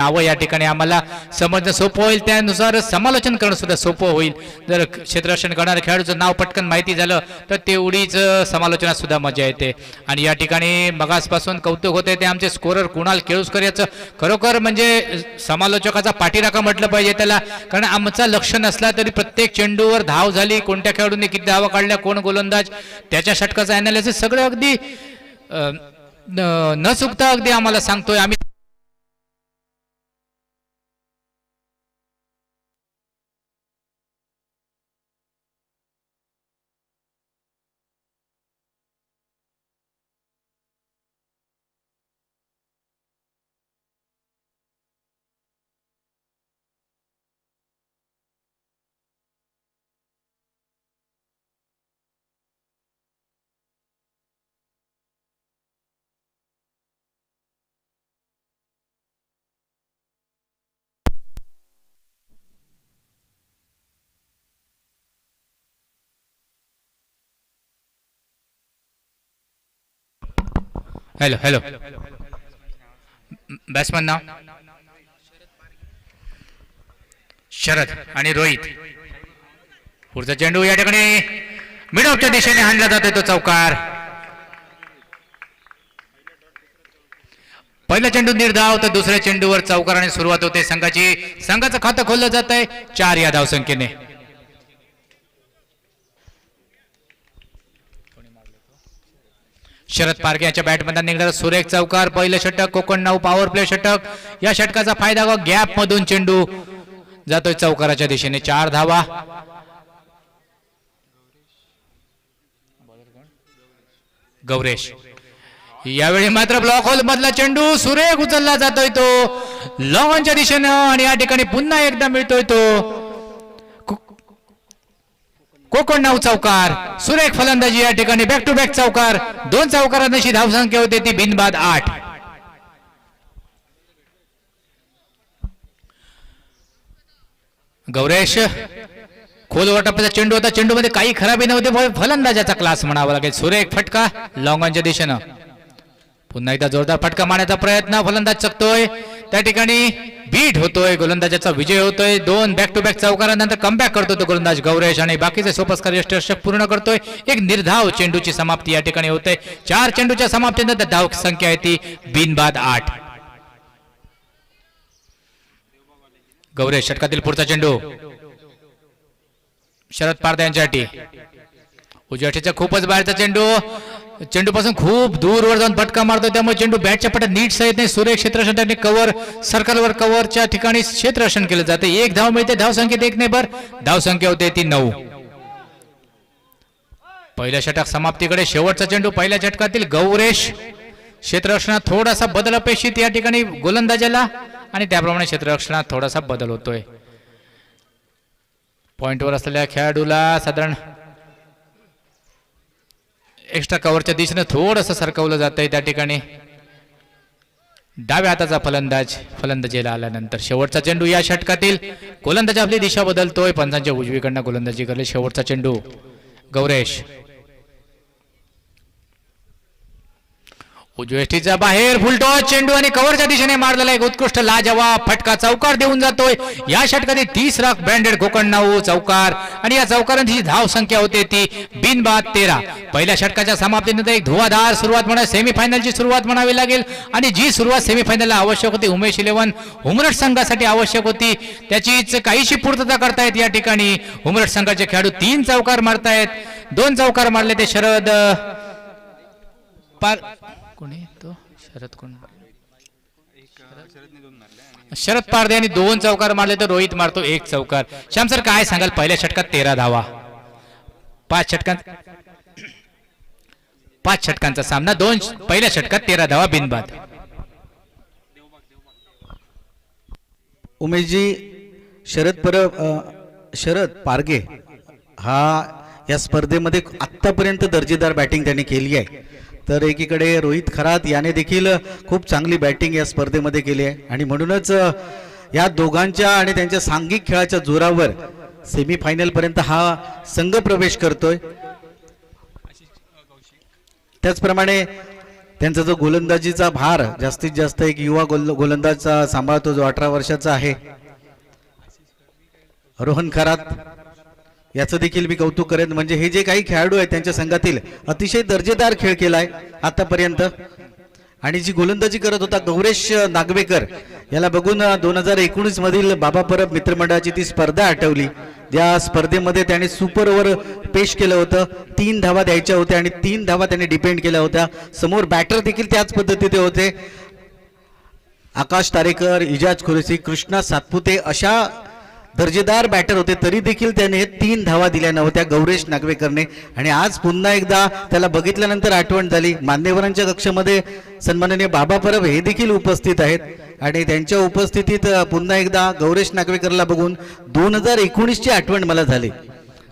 नावं या ठिकाणी आम्हाला समजणं सोपं होईल, त्यानुसार समालोचन करणं सुद्धा सोपं होईल. जर क्षेत्ररक्षण करणाऱ्या खेळाडूचं नाव पटकन माहिती झालं तर तेवढीच समालोचनात सुद्धा मजा येते. आणि या ठिकाणी मगासपासून कौतुक होते ते आमचे स्कोरर कुणाल केळुसकर याचं. खरोखर म्हणजे समालोचकाचा पाठीराखा म्हटलं पाहिजे त्याला, कारण आमचं लक्ष नसला तरी प्रत्येक चेंडूवर धाव झाली, कोणत्या खेळाडूने किती धावा काढल्या, कोण गोलंदाज, त्याच्या षटकाचं ॲनालिसिस सगळं अगदी न चुकता अगदी आम्हाला सांगतोय आम्ही. हॅलो हॅलो, बॅट्समन नाव शरद आणि रोहित. पुढचा चेंडू या ठिकाणी मिड ऑफच्या दिशेने हाणला जातोय तो चौकार. पहिला चेंडू निर्धाव तर दुसऱ्या चेंडूवर चौकाराने सुरुवात होते संघाची. संघाचं खातं खोललं जात आहे 4 या धावसंख्येने. शरद पारगे यांच्या बॅटमधून निघणारा सुरेख चौकार. पहिलं षटक कोकण 9 पॉवर प्ले षटक. या षटकाचा फायदा गॅप मधून चेंडू जातोय चौकाराच्या दिशेने. 4 धावा. गौरेश यावेळी मात्र ब्लॉक होल मधला चेंडू सुरेख उचलला जातोय तो लॉनच्या दिशेनं आणि या ठिकाणी पुन्हा एकदा मिळतोय तो कोकण 9 चौकार. सुरेख फलंदाजी या ठिकाणी, बॅक टू बॅक चौकार. 2 चौकारांची धावसंख्या होते ती बिनबाद 8. गौरेश खोलवर टप्प्याचा चेंडू होता, चेंडूमध्ये काही खराबी नव्हते, फलंदाजाचा क्लास म्हणावा लागेल. सुरेख फटका लॉंगांच्या दिशेनं. पुन्हा एकदा जोरदार फटका मारण्याचा प्रयत्न, फलंदाज चकतोय त्या ठिकाणी, बीट होतोय, गोलंदाजाचा विजय होतोय. 2 बॅक टू बॅक चौकारानंतर कमबॅक करतो तो गोलंदाज गौरेश आणि बाकीचे सोपस्कार यष्टरक्षक पूर्ण करतोय. एक निर्धाव चेंडूची समाप्ती या ठिकाणी होते. 4 चेंडूच्या समाप्तीनंतर धाव संख्या आहे ती बिनबाद 8. गौरेश षटकातील पुढचा चेंडू शरद पारदा यांच्यासाठी. उजव्याचा खूपच बाहेरचा चेंडू, चेंडूपासून खूप दूरवर जाऊन फटका मारतो, त्यामुळे चेंडू बॅटच्या पट्ट्यात नीट सहित नाही. सुरेख क्षेत्ररक्षण कव्हर सर्कलवर कव्हरच्या ठिकाणी क्षेत्ररक्षण केलं जाते. 1 धाव मिळते. धाव संख्येत 1 नाही धाव संख्या होते ती 9. पहिल्या षटक समाप्तीकडे. शेवटचा चेंडू पहिल्या षटकातील. गौरेश क्षेत्ररक्षणात थोडासा बदल अपेक्षित या ठिकाणी गोलंदाजाला आणि त्याप्रमाणे क्षेत्ररक्षणात थोडासा बदल होतोय. पॉइंटवर असलेल्या खेळाडूला साधारण एक्स्ट्रा कव्हरच्या दिशेने थोडंसं सरकवलं जातंय त्या ठिकाणी. डाव्या हाताचा फलंदाज फलंदाजीला आल्यानंतर शेवटचा चेंडू या षटकातील. गोलंदाज आपली दिशा बदलतोय, पंचांच्या उजवीकडनं गोलंदाजी करले. शेवटचा चेंडू गौरेश उजवेष्टीचा बाहेर फुलटॉस चेंडू आणि कव्हरच्या दिशेने मारलेला एक उत्कृष्ट लाजवाब फटका चौकार देऊन जातोय. या षटकातील 30 ब्रँडेड कोकण 9 चौकार आणि या चौकारांची धाव संख्या होते ती बिनबाद 13. पहिल्या षटकाच्या समाप्तीनंतर एक धुवाधार सुरुवात म्हणा, सेमीफायनलची सुरुवात म्हणावी लागेल आणि जी सुरुवात सेमीफायनलला आवश्यक होती, उमेश 11 उमरठ संघासाठी आवश्यक होती, त्याचीच काहीशी पूर्तता करतायत या ठिकाणी. उमरठ संघाचे खेळाडू 3 चौकार मारतायत. 2 चौकार मारले ते शरद कोणी तो शरद कोण शरद पारदे यांनी 2 चौकार मारले तर रोहित मारतो 1 चौकार. श्याम सर काय सांगाल, पहिल्या षटकात 13 धावा, 5 षटकांचा सामना, 2 पहिल्या षटकात 13 धावा बिनबाद. उमेशजी शरद पारगे हा या स्पर्धेमध्ये आतापर्यंत दर्जेदार बॅटिंग त्यांनी केली आहे. तर एकीकडे रोहित खरात याने देखील खूप चांगली बॅटिंग या स्पर्धेमध्ये केली आहे आणि म्हणूनच या दोघांच्या आणि त्यांच्या सांघिक खेळाच्या जोरावर सेमीफायनल पर्यंत हा संघ प्रवेश करतोय. त्याचप्रमाणे त्यांचा जो गोलंदाजीचा भार जास्तीत जास्त एक युवा गोलंदाज सांभाळतो, जो 18 वर्षाचा आहे, रोहन खरात. याचं देखील मी कौतुक करेन. म्हणजे हे जे काही खेळाडू आहेत त्यांच्या संघातील अतिशय दर्जेदार खेळ केलाय आतापर्यंत. आणि जी गोलंदाजी करत होता गौरेश नागवेकर, याला बघून 2019 मधील बाबा परब मित्रमंडळाची ती स्पर्धा आठवली. या स्पर्धेमध्ये त्याने सुपर ओव्हर पेश केलं होतं. 3 धावा द्यायच्या होत्या आणि 3 धावा त्याने डिपेंड केल्या होत्या. समोर बॅटर देखील त्याच पद्धतीने होते. आकाश तारेकर, इजाज खुरेसी, कृष्णा सातपुते अशा दर्जेदार बॅटर होते, तरी देखील त्याने 3 धावा दिल्या नव्हत्या गौरेश नागवेकरने. आणि आज पुन्हा एकदा त्याला बघितल्यानंतर आठवण झाली. मान्यवरांच्या कक्षामध्ये सन्माननीय बाबा परब हे देखील उपस्थित आहेत आणि त्यांच्या उपस्थितीत पुन्हा एकदा गौरेश नागवेकरला बघून 2019ची आठवण मला झाली.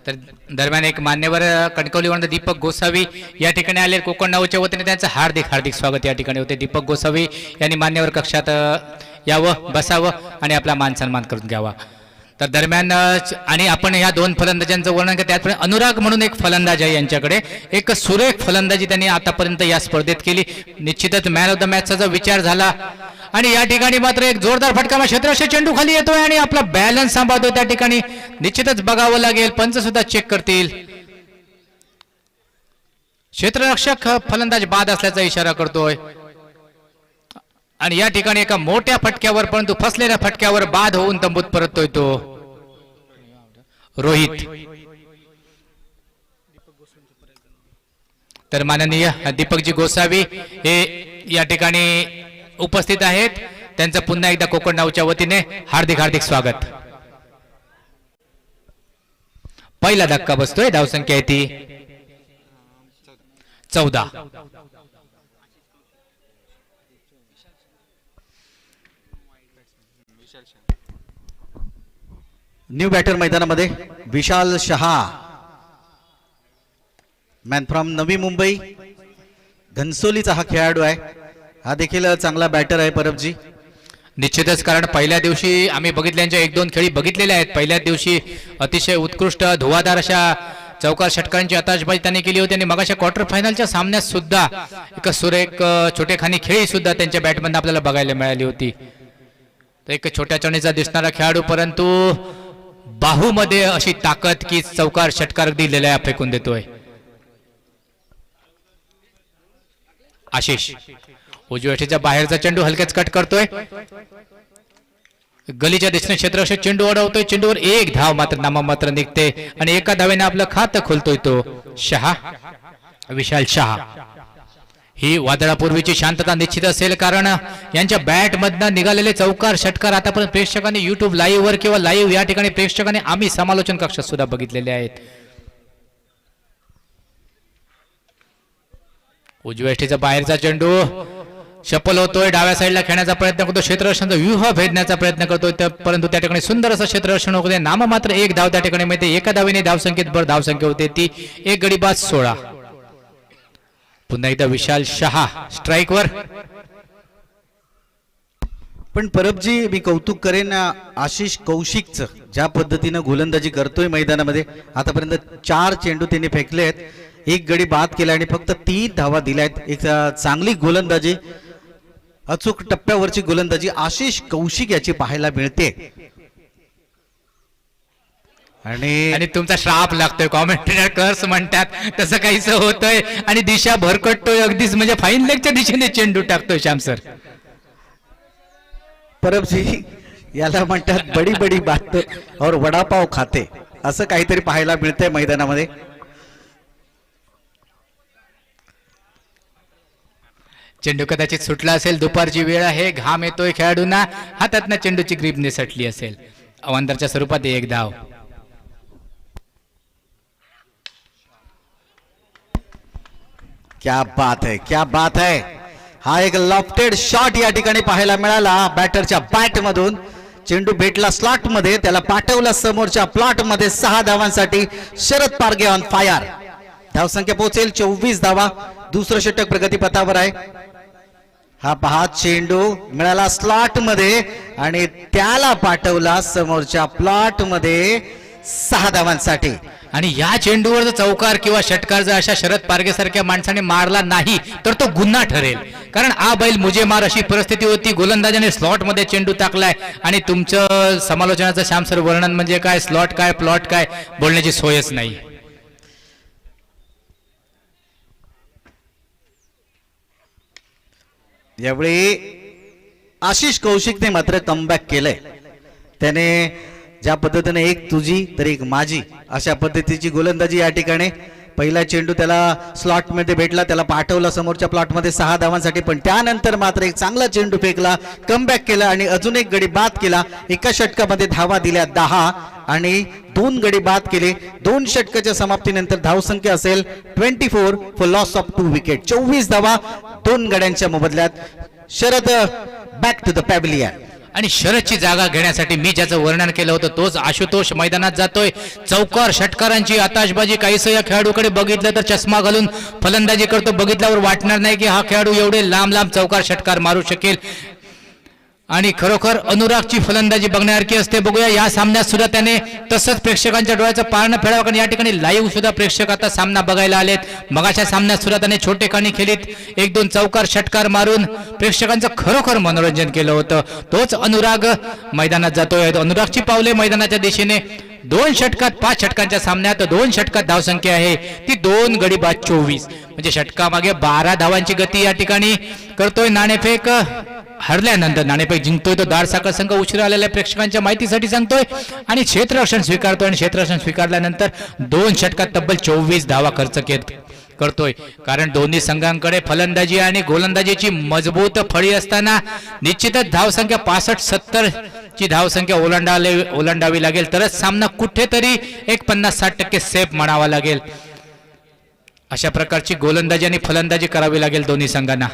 तर दरम्यान एक मान्यवर कणकवलीवरून दीपक गोसावी या ठिकाणी आले. कोकण नाऊच्या वतीने त्यांचं हार्दिक हार्दिक स्वागत या ठिकाणी होते. दीपक गोसावी यांनी मान्यवर कक्षात यावं, बसावं आणि आपला मान सन्मान करून घ्यावा. तर दरम्यान आणि आपण या 2 फलंदाजांचं वर्णन केलं. त्याचप्रमाणे अनुराग म्हणून एक फलंदाज आहे यांच्याकडे. एक सुरेख फलंदाजी त्यांनी आतापर्यंत या स्पर्धेत केली. निश्चितच मॅन ऑफ द मॅचचा जो विचार झाला आणि या ठिकाणी मात्र एक जोरदार फटका, क्षेत्ररक्षक चेंडू खाली येतोय आणि आपला बॅलन्स सांभाळतोय. त्या ठिकाणी निश्चितच बघावं लागेल, पंच सुद्धा चेक करतील. क्षेत्ररक्षक फलंदाज बाद असल्याचा इशारा करतोय आणि या ठिकाणी एका मोठ्या फटक्यावर, परंतु फसलेल्या फटक्यावर बाद होऊन तंबूत परततोय तो रोहित. तर माननीय दीपकजी गोसावी हे या ठिकाणी उपस्थित आहेत. त्यांचं पुन्हा एकदा कोकण नाऊच्या वतीने हार्दिक हार्दिक स्वागत. पहिला धक्का बसतोय. धावसंख्या आहे ती 14. न्यू बॅटर मैदानामध्ये विशाल शहा, मॅन फ्रॉम नवी मुंबई, घनसोलीचा हा खेळाडू आहे. हा देखील चांगला बॅटर आहे परबजी. निश्चितच, कारण पहिल्या दिवशी आम्ही बघितल्यांच्या 1-2 खेळी बघितलेल्या आहेत. पहिल्या दिवशी अतिशय उत्कृष्ट धुवाधार अशा चौकार षटकारांची आताशबाजी त्यांनी केली होती आणि मगाच्या क्वार्टर फायनलच्या सामन्यात सुद्धा एक सुरेख छोटेखानी खेळी सुद्धा त्यांच्या बॅटमधून आपल्याला बघायला मिळाली होती. तर एक छोट्या चणीचा दिसणारा खेळाडू, परंतु बाहूमध्ये अशी ताकद की चौकार षटकार अगदी लिलाया फेकून देतोय. आशिष उजव्या बाहेरचा चेंडू हलक्याच कट करतोय. गलीच्या दिशेने क्षेत्ररक्षक चेंडू अडवतोय. चेंडूवर 1 धाव मात्र नाममात्र निघते आणि एका धावेने आपलं खातं खोलतोय तो शहा, विशाल शहा. ही वादळापूर्वीची शांतता निश्चित असेल, कारण यांच्या बॅट मधनं निघालेले चौकार षटकार आतापर्यंत प्रेक्षकांनी युट्यूब लाईव्ह वर किंवा लाईव्ह या ठिकाणी प्रेक्षकांनी आम्ही समालोचन कक्षात सुद्धा बघितलेले आहेत. उजव्या बाहेरचा चेंडू शपल होतोय. डाव्या साईडला खेळण्याचा प्रयत्न करतो. क्षेत्ररक्षणाचा व्यूह भेदण्याचा प्रयत्न करतोय, परंतु त्या ठिकाणी सुंदर असं क्षेत्ररक्षण होते. नाममात्र 1 धाव त्या ठिकाणी मिळते. एका धावेने धावसंख्येत भर धावसंख्या होते ती 1 गडी बाद 16. पुन्हा एकदा विशाल शहा स्ट्राईकवर. पण परबजी मी कौतुक करेन आशिष कौशिकचं, ज्या पद्धतीनं गोलंदाजी करतोय मैदानामध्ये. आतापर्यंत 4 चेंडू त्यांनी फेकले आहेत, 1 गडी बाद केला आणि फक्त 3 धावा दिल्यात. एक चांगली गोलंदाजी, अचूक टप्प्यावरची गोलंदाजी आशिष कौशिक याची पाहायला मिळते. आणि तुमचा श्राप लागतोय. कॉमेंटेटर कर्स म्हणतात तसं काहीच होतंय आणि दिशा भरकटतोय अगदीच, म्हणजे फाईन लेगच्या दिशेने चेंडू टाकतोय श्याम सर. परबजी याला म्हणतात बडी बडी बात और वडापाव खाते, असं काहीतरी पाहायला मिळतंय मैदानामध्ये. चेंडू कदाचित सुटला असेल, दुपारची वेळ आहे, घाम येतोय खेळाडूंना, हातातनं चेंडूची ग्रीप निसटली असेल. अवांतरच्या स्वरूपात 1 धाव. क्या बात है, क्या बात है. हा एक लॉफ्टेड शॉट या ठिकाणी पाहायला मिळाला बॅटरच्या बॅट मधून. चेंडू भेटला स्लॉट मध्ये, त्याला पाठवला समोरच्या प्लॉट मध्ये. 6 धावांसाठी शरद पारगे ऑन फायर. धावसंख्या पोहोचेल 24 धावा. दुसरं षटक प्रगतीपथावर आहे. हा पहा, चेंडू मिळाला स्लॉट मध्ये आणि त्याला पाठवला समोरच्या प्लॉट मध्ये. 6 धावांसाठी. आणि या चेंडूवर जर चौकार किंवा षटकार जर अशा शरद पारगे सारख्या माणसाने मारला नाही तर तो गुन्हा ठरेल. कारण आ बैल मुझे मार अशी परिस्थिती होती. गोलंदाजाने स्लॉट मध्ये चेंडू टाकलाय आणि तुमचं समालोचनाचं श्यामसर वर्णन म्हणजे काय, स्लॉट काय, प्लॉट काय, बोलण्याची सोयच नाही. यावेळी आशिष कौशिकने मात्र कमबॅक केलंय. त्याने ज्या पद्धतीने एक तुझी तर एक माझी अशा पद्धतीची गोलंदाजी या ठिकाणी. पहिला चेंडू त्याला स्लॉट मध्ये भेटला, त्याला पाठवला समोरच्या प्लॉट मध्ये 6 धावांसाठी, पण त्यानंतर मात्र एक चांगला चेंडू फेकला, कमबॅक केला आणि अजून एक गडी बाद केला. एका षटकामध्ये धावा दिल्या 10 आणि 2 गडी बाद केले. 2 षटकाच्या समाप्तीनंतर धावसंख्या असेल 24 फॉर लॉस ऑफ 2 विकेट. 24 धावा 2 गड्यांच्या मोबदल्यात. Sharad back to the pavilion. आणि शरदची जागा घेण्यासाठी मी ज्याचं वर्णन केलं होतं तोच आशुतोष मैदानात जातोय. चौकार षटकारांची आताशबाजी. काहीसं या खेळाडूकडे बघितलं तर चष्मा घालून फलंदाजी करतो. बघितल्यावर वाटणार नाही की हा खेळाडू एवढे लांब लांब चौकार षटकार मारू शकेल. आणि खरोखर अनुरागची फलंदाजी बघण्यासारखी असते. बघूया या सामन्यात सुद्धा त्याने तसंच प्रेक्षकांच्या डोळ्याचं पारणं फेडावं. कारण या ठिकाणी लाईव्ह सुद्धा प्रेक्षक आता सामना बघायला आलेत. मगाच्या सामन्यात सुद्धा त्याने छोटे कानी खेळीत 1-2 चौकार षटकार मारून प्रेक्षकांचं खरोखर मनोरंजन केलं होतं. तोच अनुराग मैदानात जातोय. अनुरागची पावले मैदानाच्या दिशेने. 2 षटकात 5 षटकांच्या सामन्यात 2 षटकात धावसंख्या आहे ती 2 गडी बाद 24. म्हणजे षटकामागे 12 धावांची गती या ठिकाणी करतोय. नाणेफेक हरल्यानंतर नाणेफेक जिंकतोय तो दारसाकर संघ. उशिरा आलेल्या प्रेक्षकांच्या माहितीसाठी सांगतोय. आणि क्षेत्ररक्षण स्वीकारतोय आणि क्षेत्ररक्षण स्वीकारल्यानंतर 2 षटकात तब्बल 24 धावा खर्च करतोय. कारण दोन्ही संघांकडे फलंदाजी आणि गोलंदाजीची मजबूत फळी असताना निश्चितच धावसंख्या 65-70 ची धावसंख्या ओलांडावी लागेल तरच सामना कुठेतरी एक 50-60% सेफ म्हणावा लागेल. अशा प्रकारची गोलंदाजी आणि फलंदाजी करावी लागेल दोन्ही संघांना.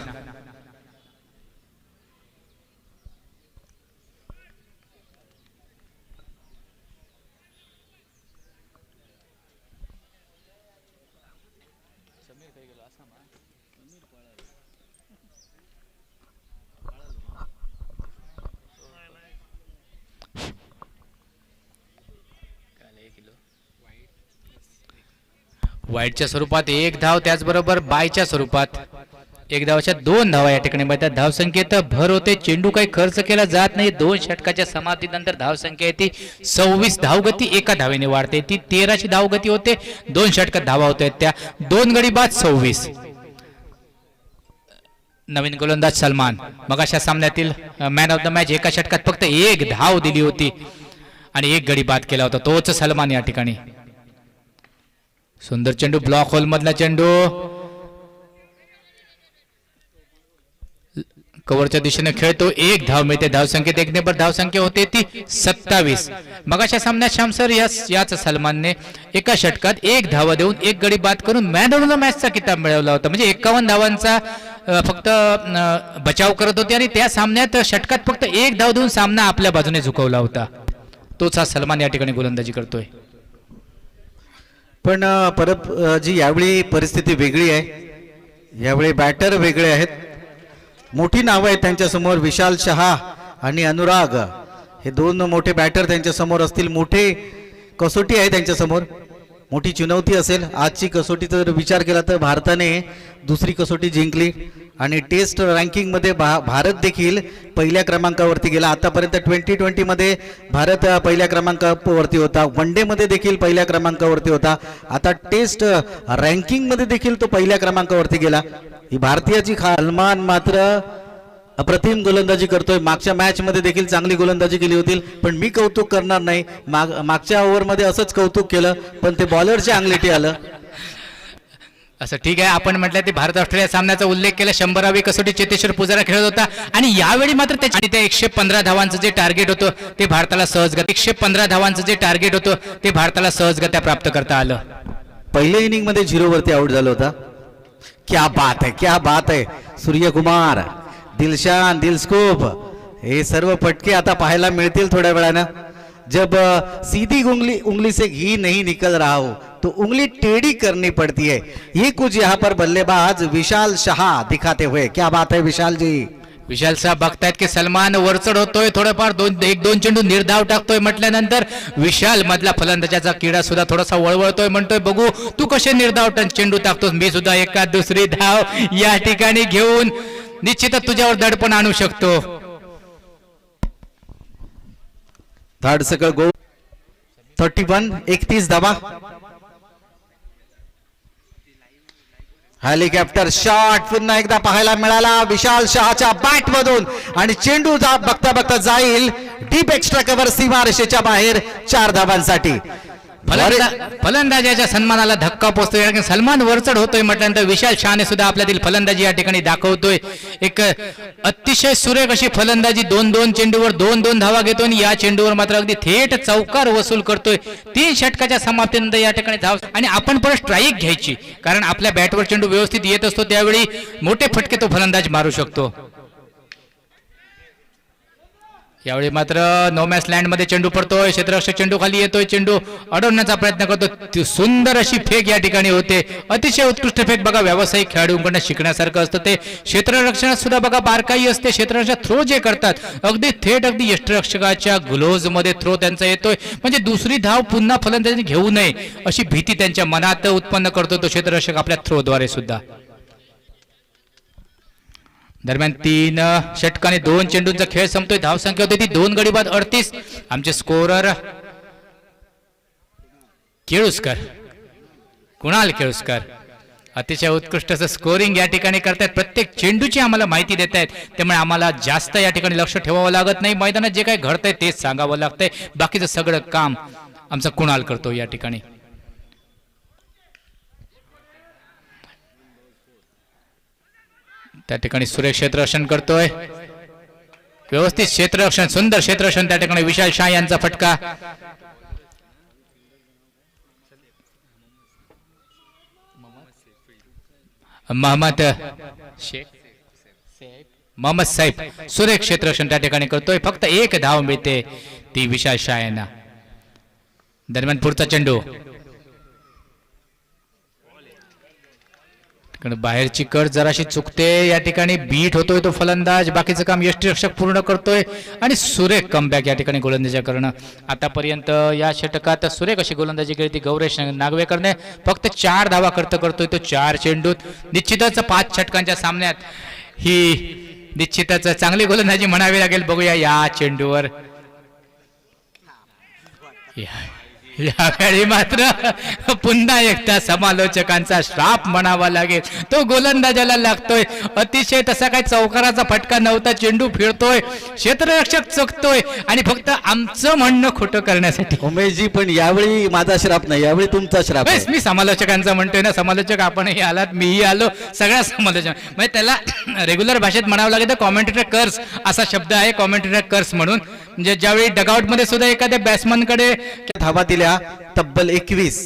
वाईटच्या स्वरूपात 1 धाव, त्याचबरोबर बायच्या स्वरूपात 1 धावाच्या 2 धावा या ठिकाणी मिळतात. धावसंख्येत भर होते. चेंडू काही खर्च केला जात नाही. 2 षटकाच्या समाप्तीनंतर धावसंख्या येते 26. धावगती 1 धावेने वाढते. ती 13 ची धावगती होते. 2 षटकात धावा होत आहेत त्या 2 गडी बाद 26. नवीन गोलंदाज सलमान मग अशा सामन्यातील मॅन ऑफ द मॅच. एका षटकात फक्त 1 धाव दिली होती आणि 1 गडी बाद केला होता. तोच सलमान या ठिकाणी. सुंदर चेंडू, ब्लॉक होल मधला चेंडू कव्हरच्या दिशेने खेळतो. 1 धाव मिळते. धावसंख्येत 1 ने धावसंख्या होते ती 27. मगाच्या सामन्यात शामसर याच सलमानने एका षटकात 1 धावा देऊन 1 गडी बाद करून मॅन ऑफ द मॅचचा किताब मिळवला होता. म्हणजे 51 धावांचा फक्त बचाव करत होते आणि त्या सामन्यात षटकात फक्त 1 धाव देऊन सामना आपल्या बाजूने झुकवला होता. तोच हा सलमान या ठिकाणी गोलंदाजी करतोय. पण परत जी यावेळी परिस्थिती वेगळी आहे. यावेळी बॅटर वेगळे आहेत. मोठी नावं आहेत त्यांच्या समोर. विशाल शहा आणि अनुराग हे 2 मोठे बॅटर त्यांच्या समोर असतील. मोठे कसोटी आहे त्यांच्या समोर. मोठी चुनवती असेल. आजची कसोटीचा जर विचार केला तर भारताने 2री कसोटी जिंकली आणि टेस्ट रँकिंग मध्ये भारत देखील पहिल्या क्रमांकावरती गेला. आतापर्यंत 2020 मध्ये भारत पहिल्या क्रमांकावरती होता. वन डे मध्ये देखील पहिल्या क्रमांकावरती होता. आता टेस्ट रँकिंग मध्ये देखील तो पहिल्या क्रमांकावरती गेला. ही भारतीयाची सलमान मात्र अप्रतिम गोलंदाजी करतोय. मागच्या मॅच मध्ये देखील चांगली गोलंदाजी केली होती. पण मी कौतुक करणार नाही. मागच्या ओव्हरमध्ये असंच कौतुक केलं पण ते बॉलरच्या अंगलटी आलं. असं ठीक आहे. आपण म्हटलं ते भारत ऑस्ट्रेलिया सामन्याचा उल्लेख केला. 100वी कसोटी चेतेश्वर पुजारा खेळत होता आणि यावेळी मात्र त्या 115 धावांचं जे टार्गेट होतं ते भारताला सहजगत्या 115 धावांचं जे टार्गेट होतं ते भारताला सहजगत्या प्राप्त करता आलं. पहिल्या इनिंग मध्ये 0 वरती आउट झालं होता. क्या बात है, क्या बात है. सूर्यकुमार, दिलशान, दिलस्कोप हे सर्व फटके आता पाहायला मिळतील थोड्या वेळानं. जब सीधी उंगली से घी नहीं निकल रहा हो तो उंगली टेढ़ी करनी पड़ती है. ये कुछ यहाँ पर बल्लेबाज विशाल शाह दिखाते हुए. क्या बात है विशाल जी. विशाल साहेब बघतायत की सलमान वरचढ होतोय, थोडंफार एक दोन चेंडू निर्धाव टाकतोय म्हटल्यानंतर विशाल मधला फलंदाजाचा किडा सुद्धा थोडासा वळवळतोय, म्हणतोय बघू तू कसे निर्धाव चेंडू टाकतोस, मी सुद्धा एका दुसरी धाव या ठिकाणी घेऊन निश्चितच तुझ्यावर दडपण आणू शकतो. थर्ड सकळ गोल 31 धावा. हेलिकॉप्टर शॉट पुन्हा एकदा पाहायला मिळाला विशाल शहाच्या बॅट मधून आणि चेंडू बघता बघता जाईल डीप एक्स्ट्रा कव्हर सीमारेषेच्या बाहेर 4 धावांसाठी. फलंदाजाच्या सन्मानाला धक्का पोहोचतोय. सलमान वरचढ होतोय म्हटल्यानंतर विशाल शहाने सुद्धा आपल्यातील फलंदाजी या ठिकाणी दाखवतोय. एक अतिशय सुरेख अशी फलंदाजी, 2-2 चेंडूवर 2-2 धावा घेतोय आणि या चेंडूवर मात्र अगदी थेट चौकार वसूल करतोय. 3 षटकाच्या समाप्तीनंतर या ठिकाणी धाव आणि आपण परत स्ट्राईक घ्यायची, कारण आपल्या बॅटवर चेंडू व्यवस्थित येत असतो त्यावेळी मोठे फटके तो फलंदाज मारू शकतो. यावेळी मात्र नो मॅच लँड मध्ये चेंडू पडतोय, क्षेत्ररक्षक चेंडू खाली येतोय, चेंडू अडवण्याचा प्रयत्न करतो. सुंदर अशी फेक या ठिकाणी होते, अतिशय उत्कृष्ट फेक. बघा व्यावसायिक खेळाडूंकडून शिकण्यासारखं असतं ते. क्षेत्ररक्षणात सुद्धा बघा बारकाई असते. क्षेत्ररक्षक थ्रो जे करतात अगदी थेट अगदी यष्टरक्षकाच्या ग्लोव्ज मध्ये थ्रो त्यांचा येतोय, म्हणजे दुसरी धाव पुन्हा फलंदाजाने घेऊ नये अशी भीती त्यांच्या मनात उत्पन्न करतो तो क्षेत्ररक्षक आपल्या थ्रोद्वारे सुद्धा. दरम्यान 3 षटकाने 2 चेंडूंचा खेळ संपतोय. धाव संख्या होती ती 2 गडी बाद 38. आमचे स्कोरर केळुसकर, कुणाल केळुसकर अतिशय उत्कृष्ट असं स्कोरिंग या ठिकाणी करतायत. प्रत्येक चेंडूची आम्हाला माहिती देत आहेत, त्यामुळे आम्हाला जास्त या ठिकाणी लक्ष ठेवावं लागत नाही. मैदानात जे काही घडतंय तेच सांगावं लागतंय, बाकीचं सगळं काम आमचा कुणाल करतो या ठिकाणी. त्या ठिकाणी सुरेश क्षेत्ररक्षण करतोय, व्यवस्थित क्षेत्ररक्षण, सुंदर क्षेत्ररक्षण त्या ठिकाणी विशाल शाह यांचा फटका. मोहम्मद साहेब सुरेश क्षेत्ररक्षण त्या ठिकाणी करतोय. फक्त 1 धाव मिळते ती विशाल शाह यांना. दरम्यान पुढचा चेंडू बाहेरची कट जराशी चुकते, या ठिकाणी बीट होतोय तो फलंदाज, बाकीचं काम यष्टिरक्षक पूर्ण करतोय आणि सुरेख कमबॅक या ठिकाणी गोलंदाजी करणं. आतापर्यंत या षटकात सुरेख अशी गोलंदाजी केली ती गौरेश नागवेकरने. फक्त 4 धावा करतोय तो 4 चेंडूत. निश्चितच 5 षटकांच्या सामन्यात ही निश्चितच चांगली गोलंदाजी म्हणावी लागेल. बघूया या चेंडूवर. यावेळी मात्र पुन्हा एकदा समालोचकांचा श्राप म्हणावा लागेल, तो गोलंदाजाला लागतोय. अतिशय तसा काही चौकाराचा फटका नव्हता, चेंडू फिरतोय, क्षेत्ररक्षक चकतोय आणि फक्त आमचं म्हणणं खोटं करण्यासाठी. उमेशजी पण यावेळी माझा श्राप नाही, यावेळी तुमचा श्राप आहे. मी समालोचकांचा म्हणतोय ना, समालोचक आपणही आलात, मीही आलो, सगळ्या समालोचक म्हणजे त्याला रेग्युलर भाषेत म्हणावं लागेल तर कॉमेंटेटर कर्स असा शब्द आहे, कॉमेंटेटर कर्स म्हणून. म्हणजे ज्यावेळी डगआउट मध्ये सुद्धा एखाद्या बॅट्समनकडे धावा दिल्या तब्बल 21.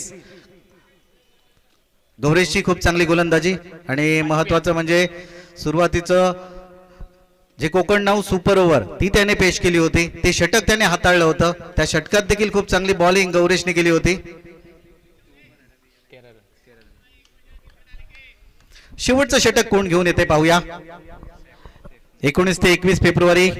गौरेशची खूप चांगली गोलंदाजी आणि महत्वाचं म्हणजे सुरुवातीचं जे कोकण नाव सुपर ओव्हर ती त्याने पेश केली होती, ते षटक त्याने हाताळलं होतं. त्या षटकात देखील खूप चांगली बॉलिंग गौरेशने केली होती. शेवटचं षटक कोण घेऊन येते पाहूया. 19 ते 21 फेब्रुवारी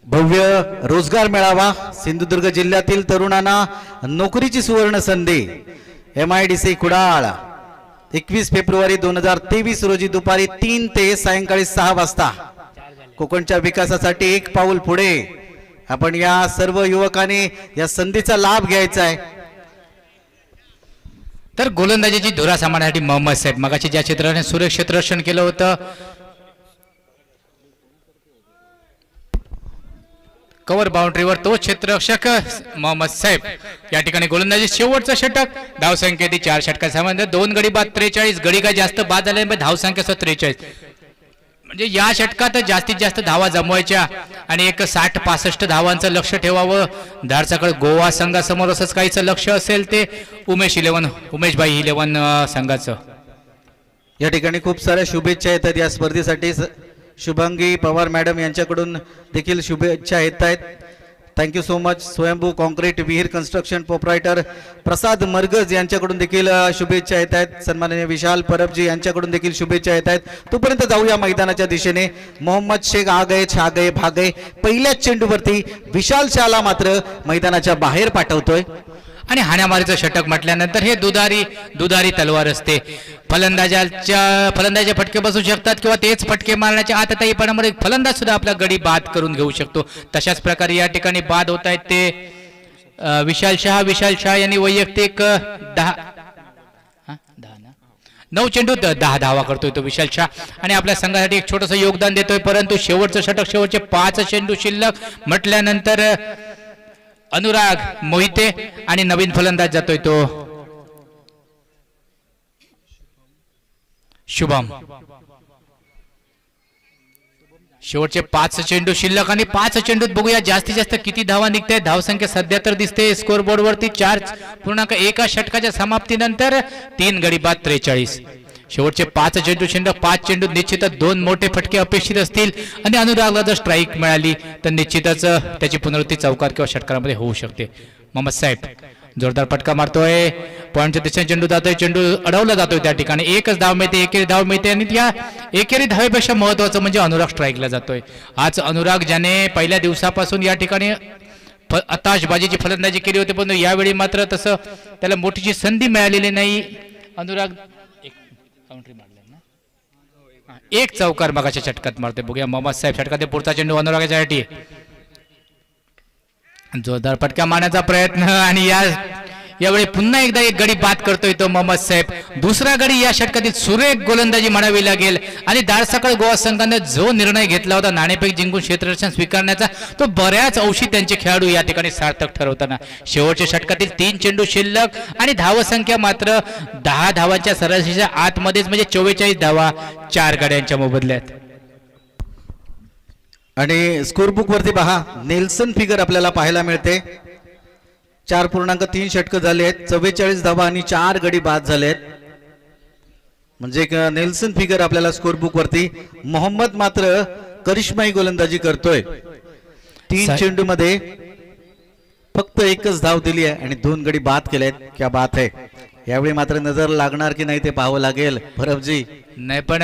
भव्य रोजगार मेळावा. सिंधुदुर्ग जिल्ह्यातील तरुणांना नोकरीची सुवर्ण संधी. MIDC कुडाळ 21 फेब्रुवारी 2023 रोजी दुपारी 3 ते सायंकाळी 6 वाजता. कोकणच्या विकासासाठी एक पाऊल पुढे. आपण या सर्व युवकांनी या संधीचा लाभ घ्यायचा आहे. तर गोलंदाजीची धुरा सांभाळण्यासाठी मोहम्मद साहेब मगाशी ज्या क्षेत्राने सुरेख क्षेत्ररक्षण केलं होतं, कव्हर बाउंड्रीवर तो क्षेत्ररक्षक मोहम्मद साहेब या ठिकाणी गोलंदाजी. शेवटचं षटक. धावसंख्या ती 4 षटकांमध्ये 2 गडी बाद 43. गडी काय जास्त बाद झाले, धावसंख्या 43. म्हणजे या षटकात जास्तीत जास्त धावा जमवायच्या आणि एक 60-65 धावांचं लक्ष ठेवावं. धारचाकळ गोवा संघासमोर असंच काहीच लक्ष असेल ते उमेशभाई 11 संघाचं. या ठिकाणी खूप साऱ्या शुभेच्छा येतात या स्पर्धेसाठी. शुभांगी पवार मॅडम यांच्याकडून देखील शुभेच्छा येत आहेत. Thank you so much. स्वयंभू कॉन्क्रीट विहीर कन्स्ट्रक्शन प्रोप्रायटर प्रसाद मरगज यांच्याकडून देखील शुभेच्छा येत आहेत. सन्माननीय विशाल परबजी यांच्याकडून देखील शुभेच्छा येत आहेत. तोपर्यंत जाऊया मैदानाच्या दिशेने. मोहम्मद शेख आ गए छा गए भाग गए. पहिल्याच चेंडूवरती विशाल शाहला मात्र मैदानाच्या बाहेर पाठवतोय आणि हाण्यामारीचं षटक म्हटल्यानंतर हे दुधारी तलवार असते. फलंदाजे फटके बसू शकतात किंवा तेच फटके मारण्याच्या आतताईपणामध्ये फलंदाज सुद्धा आपला गडी बाद करून घेऊ शकतो. तशाच प्रकारे या ठिकाणी बाद होत आहेत ते विशाल शाह यांनी वैयक्तिक 9 चेंडू 10 धावा करतोय तो विशाल शाह आणि आपल्या संघासाठी एक छोटंसं योगदान देतोय. परंतु शेवटचं षटक शेवटचे 5 चेंडू शिल्लक म्हटल्यानंतर अनुराग मोहिते आणि नवीन फलंदाज जातोय तो शुभम. शेवटचे 5 चेंडू शिल्लक आणि 5 चेंडूत बघूया जास्तीत जास्त किती धावा निघते. धावसंख्या सध्या तर दिसते स्कोर बोर्ड वरती 4.1 षटकाच्या समाप्तीनंतर 3 गडी बाद 43. शेवटचे 5 चेंडू शिल्लक. 5 चेंडू निश्चितच 2 मोठे फटके अपेक्षित असतील आणि अनुरागला जर स्ट्राईक मिळाली तर निश्चितच त्याची पुनरावृत्ती चौकार किंवा षटकारामध्ये होऊ शकते. मोहम्मद साहेब जोरदार फटका मारतोय. पॉईंटच्या दिशेने चेंडू जातोय. चेंडू अडवला जातोय. त्या ठिकाणी एकच धाव मिळते. एकेरी धाव मिळते आणि त्या एकेरी धावेपेक्षा महत्वाचं म्हणजे अनुराग स्ट्राईकला जातोय. आज अनुराग ज्याने पहिल्या दिवसापासून या ठिकाणी आताशबाजीची फलंदाजी केली होती पण यावेळी मात्र तसं त्याला मोठीची संधी मिळालेली नाही. अनुराग एक चौकार मगाच्या षटकात मारते. बघूया मोहम्मद साहेब षटकात पुढचा चेंडू अनुरागाच्यासाठी जोरदार फटका मारण्याचा प्रयत्न आणि यावेळी पुन्हा एकदा एक गडी बाद करतोय तो मोहम्मद साहेब. दुसरा गडी या षटकातील सुरेख गोलंदाजी म्हणावी लागेल आणि दारसाकळ गोवा संघाने जो निर्णय घेतला होता नाणेफेक जिंकून क्षेत्ररक्षण स्वीकारण्याचा तो बऱ्याच अंशी त्यांचे खेळाडू या ठिकाणी सार्थक ठरवताना. शेवटच्या षटकातील 3 चेंडू शिल्लक आणि धावसंख्या मात्र 10 धावांच्या सरासरीच्या आतमध्येच म्हणजे 44 धावा 4 गाड्यांच्या मोबदल्यात. आणि स्कोरबुक वरती पहा नेल्सन फिगर आपल्याला पाहायला मिळते. 4.3 षटक झाले आहेत. 44 धावा आणि 4 गडी बाद झाले आहेत. म्हणजे एक नेल्सन फिगर आपल्याला स्कोरबुक वरती. मोहम्मद मात्र करिश्माई गोलंदाजी करतोय. 3 चेंडू मध्ये फक्त एकच धाव दिली आहे आणि 2 गडी बाद केले आहेत. क्या बात आहे. यावेळी मात्र नजर लागणार की नाही ते पाहावं लागेल भरतजी. नाही पण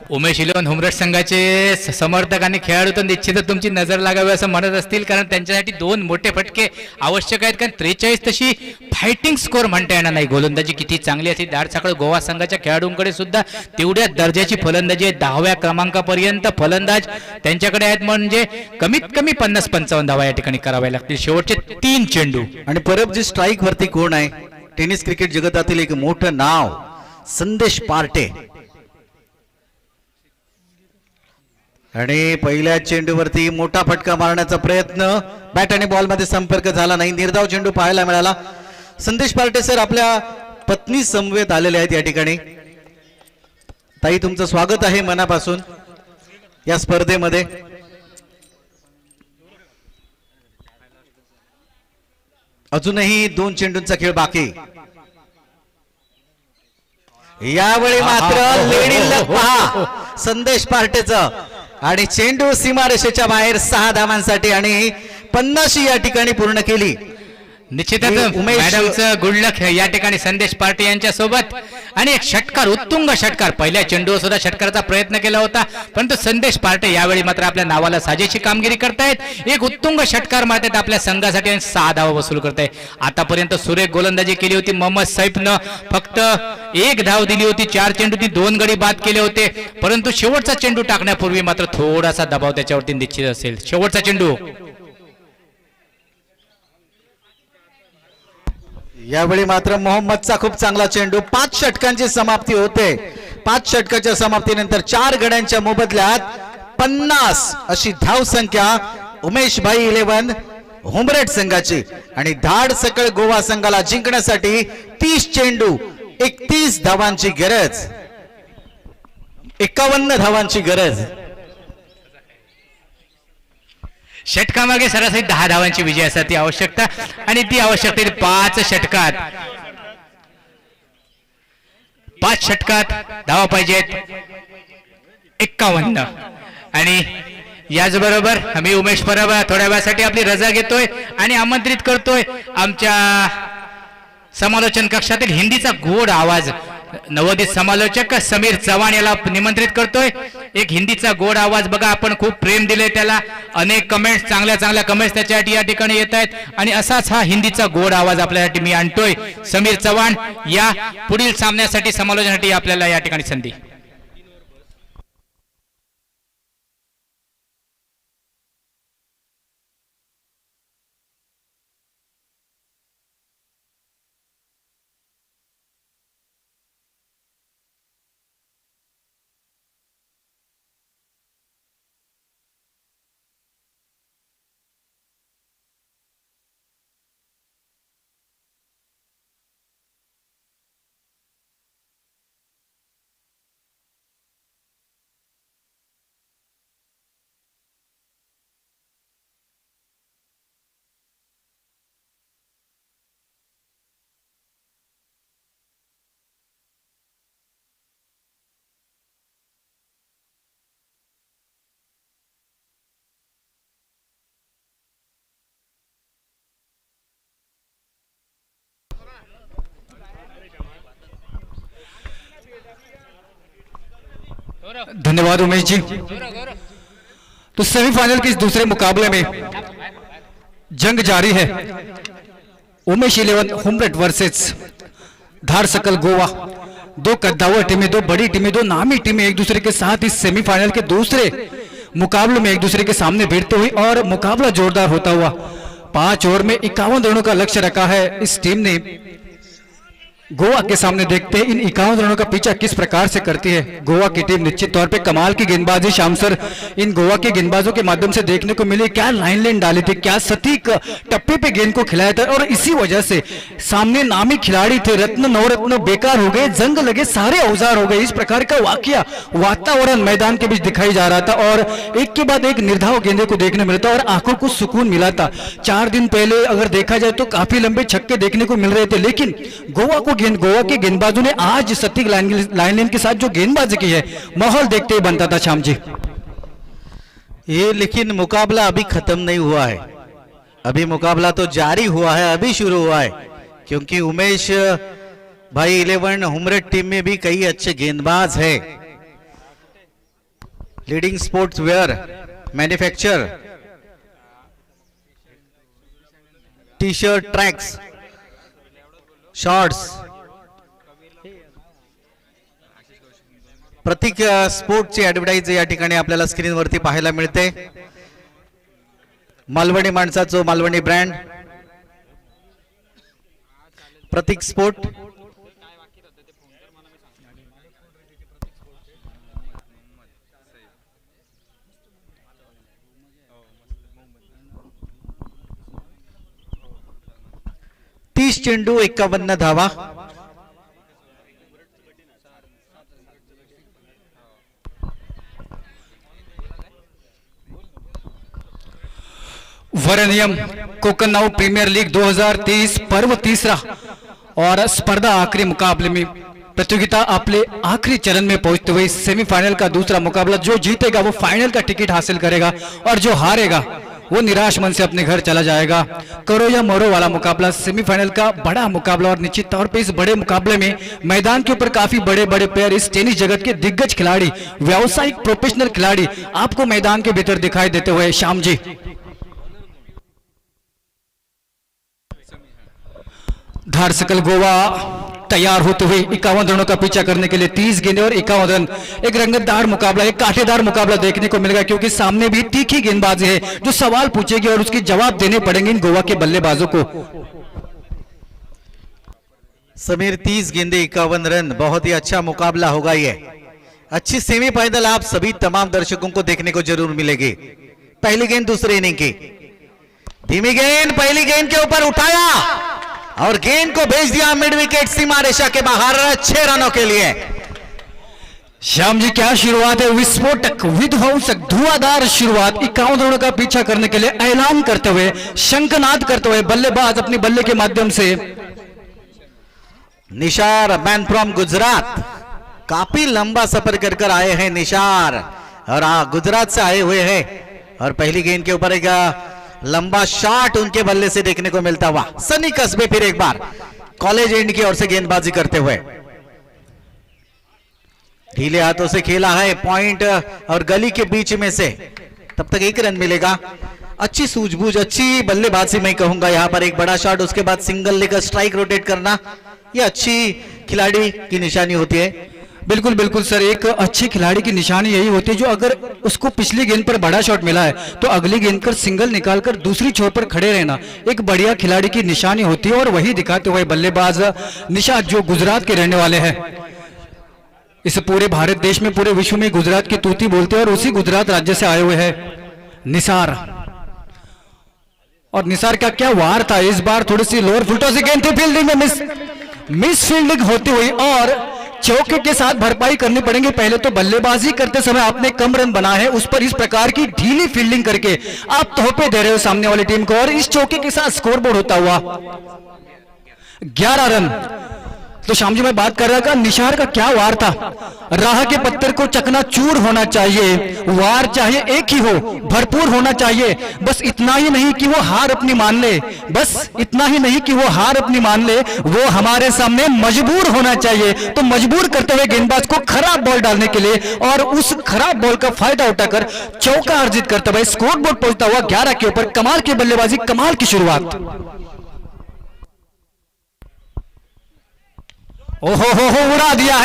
उमेश इलेव्हन हुमरट संघाचे समर्थक आणि खेळाडू तर निश्चितच तुमची नजर लागावी असं म्हणत असतील कारण त्यांच्यासाठी 2 मोठे फटके आवश्यक आहेत. कारण 43 तशी फायटिंग स्कोर म्हणता येणार नाही. गोलंदाजी किती चांगली असते. दारसाकळ गोवा संघाच्या खेळाडूंकडे सुद्धा तेवढ्या दर्जाची फलंदाजी आहे. 10व्या क्रमांकापर्यंत फलंदाज त्यांच्याकडे आहेत म्हणजे कमीत कमी 50-55 धावा या ठिकाणी कराव्या लागतील. शेवटचे 3 चेंडू. आणि परबजी स्ट्राईक वरती कोण आहे. टेनिस क्रिकेट जगतातील एक मोठं नाव संदेश पार्टे. आणि पहिल्या चेंडूवरती मोठा फटका मारण्याचा प्रयत्न. बॅट आणि बॉल मध्ये संपर्क झाला नाही. निर्धाव चेंडू पाहायला मिळाला. संदेश पार्टे सर आपल्या पत्नी समवेत आलेले आहेत या ठिकाणी. ताई तुमचं स्वागत आहे मनापासून या स्पर्धेमध्ये. अजूनही 2 चेंडूंचा खेळ बाकी. यावेळी मात्र लेडी लक पहा संदेश पार्टेचं आणि चेंडू सीमारेषेच्या बाहेर 6 धावांसाठी आणि 50 या ठिकाणी पूर्ण केली. निश्चितच मॅडमचं गुड लक या ठिकाणी संदेश पार्टी यांच्या सोबत. आणि एक षटकार उत्तुंग षटकार. पहिल्या चेंडूवर सुद्धा षटकाराचा प्रयत्न केला होता परंतु संदेश पार्टे यावेळी मात्र आपल्या नावाला साजेशी कामगिरी करतायत. एक उत्तुंग षटकार मारतायत आपल्या संघासाठी आणि 6 धावा वसूल करताय. आतापर्यंत सुरेख गोलंदाजी केली होती. मोहम्मद सैफनं फक्त 1 धाव दिली होती. 4 चेंडूंनी 2 गडी बाद केले होते परंतु शेवटचा चेंडू टाकण्यापूर्वी मात्र थोडासा दबाव त्याच्यावरती निश्चित असेल. शेवटचा चेंडू. यावेळी मात्र मोहम्मदचा खूप चांगला चेंडू. 5 षटकांची समाप्ती होते. 5 षटकाच्या समाप्तीनंतर 4 गड्यांच्या मोबदल्यात 50 अशी धाव संख्या उमेश भाई 11 हुमरेट संघाची. आणि धाड सकळ गोवा संघाला जिंकण्यासाठी 30 चेंडू 31 धावांची गरज. 51 धावांची गरज. षटकामागे सरासरी 10 धावांची विजयासाठी आवश्यकता आणि ती आवश्यकता 5 षटकात 5 षटकात धावा पाहिजेत 51. आणि याचबरोबर आम्ही उमेश परब थोड्या वेळासाठी आपली रजा घेतोय आणि आमंत्रित करतोय आमच्या समालोचन कक्षातील हिंदीचा गोड आवाज नवोदित समालोचक समीर चव्हाण याला निमंत्रित करतोय. एक हिंदीचा गोड आवाज बघा, आपण खूप प्रेम दिले त्याला, अनेक कमेंट्स, चांगल्या चांगल्या कमेंट्स त्याच्यासाठी या ठिकाणी येत आहेत आणि असाच हा हिंदीचा गोड आवाज आपल्यासाठी मी आणतोय. समीर चव्हाण या पुढील सामन्यासाठी समालोचनासाठी आपल्याला या ठिकाणी संधी. धन्यवाद उमेश जी। तो सेमीफाइनल के इस दूसरे मुकाबले में जंग जारी है। उमेश 11 हुमरट वर्सेस धार सकल गोवा। दो कद्दावर टीमें, दो बड़ी टीमें, दो नामी टीमें एक दूसरे के साथ इस सेमीफाइनल के दूसरे मुकाबले में एक दूसरे के सामने भिड़ते हुए और मुकाबला जोरदार होता हुआ 5 ओवर में 51 रनों का लक्ष्य रखा है इस टीम ने। गोवा के सामने देखते हैं इन 51 रनों का पीछा किस प्रकार से करती है गोवा की टीम। निश्चित तौर पे कमाल की गेंदबाजी शाम सर इन गोवा के गेंदबाजों के माध्यम से देखने को मिली। क्या लाइन डाली थी, क्या सटीक टप्पे पे गेंद को खिलाया था और इसी वजह से सामने नामी खिलाड़ी थे, रत्न नवरत्न बेकार हो गए, जंग लगे, सारे औजार हो गए। इस प्रकार का वाकया वातावरण मैदान के बीच दिखाई जा रहा था और एक के बाद एक निर्धाव गेंदे को देखने मिला था और आंखों को सुकून मिला था। 4 दिन पहले अगर देखा जाए तो काफी लंबे छक्के देखने को मिल रहे थे, लेकिन गोवा के गेंदबाजों ने आज सटीक लाइन के साथ जो गेंदबाजी की है माहौल देखते ही बनता था श्याम जी। ये लेकिन मुकाबला अभी खत्म नहीं हुआ है, अभी मुकाबला तो जारी हुआ है, अभी शुरू हुआ है, क्योंकि उमेश भाई 11 हुमरट टीम में भी कई अच्छे गेंदबाज है। Leading sports wear manufacture, T shirt, tracks, shorts, Prateek स्पोर्टची ऍडव्हर्टाइज या ठिकाणी आपल्याला स्क्रीनवरती पाहायला मिळते। मालवणी माणसाचं मालवणी ब्रँड प्रतीक स्पोर्ट। तीस चेंडू 51 धावा। वरनियम कोकन्नाऊ प्रीमियर लीग 2023 पर्व तीसरा और स्पर्धा आखिरी मुकाबले में प्रतियोगिता अपने आखिरी चरण में पहुंचते हुए सेमीफाइनल का दूसरा मुकाबला, जो जीतेगा वो फाइनल का टिकट हासिल करेगा और जो हारेगा वो निराश मन से अपने घर चला जाएगा। करो या मरो वाला मुकाबला, सेमीफाइनल का बड़ा मुकाबला और निश्चित तौर पे इस बड़े मुकाबले में मैदान के ऊपर काफी बड़े बड़े प्लेयर, इस टेनिस जगत के दिग्गज खिलाड़ी, व्यावसायिक प्रोफेशनल खिलाड़ी आपको मैदान के भीतर दिखाई देते हुए श्याम जी। धार सकल गोवा तैयार होते हुए 51 रनों का पीछा करने के लिए 30 गेंदें और 51 रन। एक रंगतदार मुकाबला, एक कांटेदार मुकाबला देखने को मिलेगा, क्योंकि सामने भी तीखी गेंदबाजी है जो सवाल पूछेगी और उसके जवाब देने पड़ेंगे इन गोवा के बल्लेबाजों को। समीर 30 गेंदे 51 रन, बहुत ही अच्छा मुकाबला होगा ये। अच्छी सेमीफाइनल आप सभी तमाम दर्शकों को देखने को जरूर मिलेगी। पहली गेंद दूसरे इनिंग की, धीमी गेंद पहली गेंद के ऊपर उठाया और गेंद को भेज दिया मिड विकेट सीमा रेखा के बाहर 6 रनों के लिए। श्याम जी क्या शुरुआत है, विस्फोटक विध्वंसक धुआंधार शुरुआत। 51 रनों का पीछा करने के लिए ऐलान करते हुए, शंखनाद करते हुए बल्लेबाज अपने बल्ले के माध्यम से। निशार मैन फ्रॉम गुजरात, काफी लंबा सफर कर आए हैं निशार। और गुजरात से आए हुए हैं और पहली गेंद के ऊपर एक लंबा शॉट उनके बल्ले से देखने को मिलता हुआ। सनी कस्बे फिर एक बार कॉलेज एंड की ओर से गेंदबाजी करते हुए, ढीले हाथों से खेला है पॉइंट और गली के बीच में से, तब तक 1 रन मिलेगा। अच्छी सूझबूझ, अच्छी बल्लेबाजी मैं कहूंगा। यहां पर एक बड़ा शॉट, उसके बाद सिंगल लेकर स्ट्राइक रोटेट करना, यह अच्छी खिलाड़ी की निशानी होती है। बिल्कुल बिल्कुल सर, एक अच्छी खिलाड़ी की निशानी यही होती है जो अगर उसको पिछली गेंद पर बड़ा शॉट मिला है तो अगली गेंद कर सिंगल निकालकर दूसरी छोर पर खड़े रहना एक बढ़िया खिलाड़ी की निशानी होती है। और वही दिखाते हुए बल्लेबाज निशात जो गुजरात के रहने वाले हैं। इस पूरे भारत देश में, पूरे विश्व में गुजरात की तूती बोलते हैं और उसी गुजरात राज्य से आए हुए हैं निसार। और निसार का क्या वार था इस बार, थोड़ी सी लोअर फुटों से गेंद थी, फील्डिंग में मिस फील्डिंग होती हुई और चौके के साथ भरपाई करनी पड़ेगी। पहले तो बल्लेबाजी करते समय आपने कम रन बना है, उस पर इस प्रकार की ढीली फील्डिंग करके आप तोहफे दे रहे हो सामने वाली टीम को। और इस चौके के साथ स्कोरबोर्ड होता हुआ 11 रन। तो श्याम जी मैं बात कर रहा था निशार का क्या वार था, राह के पत्थर को चकनाचूर होना चाहिए, वार चाहे एक ही हो, भरपूर होना चाहिए। बस इतना ही नहीं कि वो हार अपनी मान ले, बस इतना ही नहीं कि वो हार अपनी मान ले, वो हमारे सामने मजबूर होना चाहिए। तो मजबूर करते हुए गेंदबाज को खराब बॉल डालने के लिए और उस खराब बॉल का फायदा उठाकर चौका अर्जित करते हुए स्कोरबोर्ड पहुंचता हुआ 11 के ऊपर। कमाल की बल्लेबाजी, कमाल की शुरुआत। ओहो हो उड़ा दिया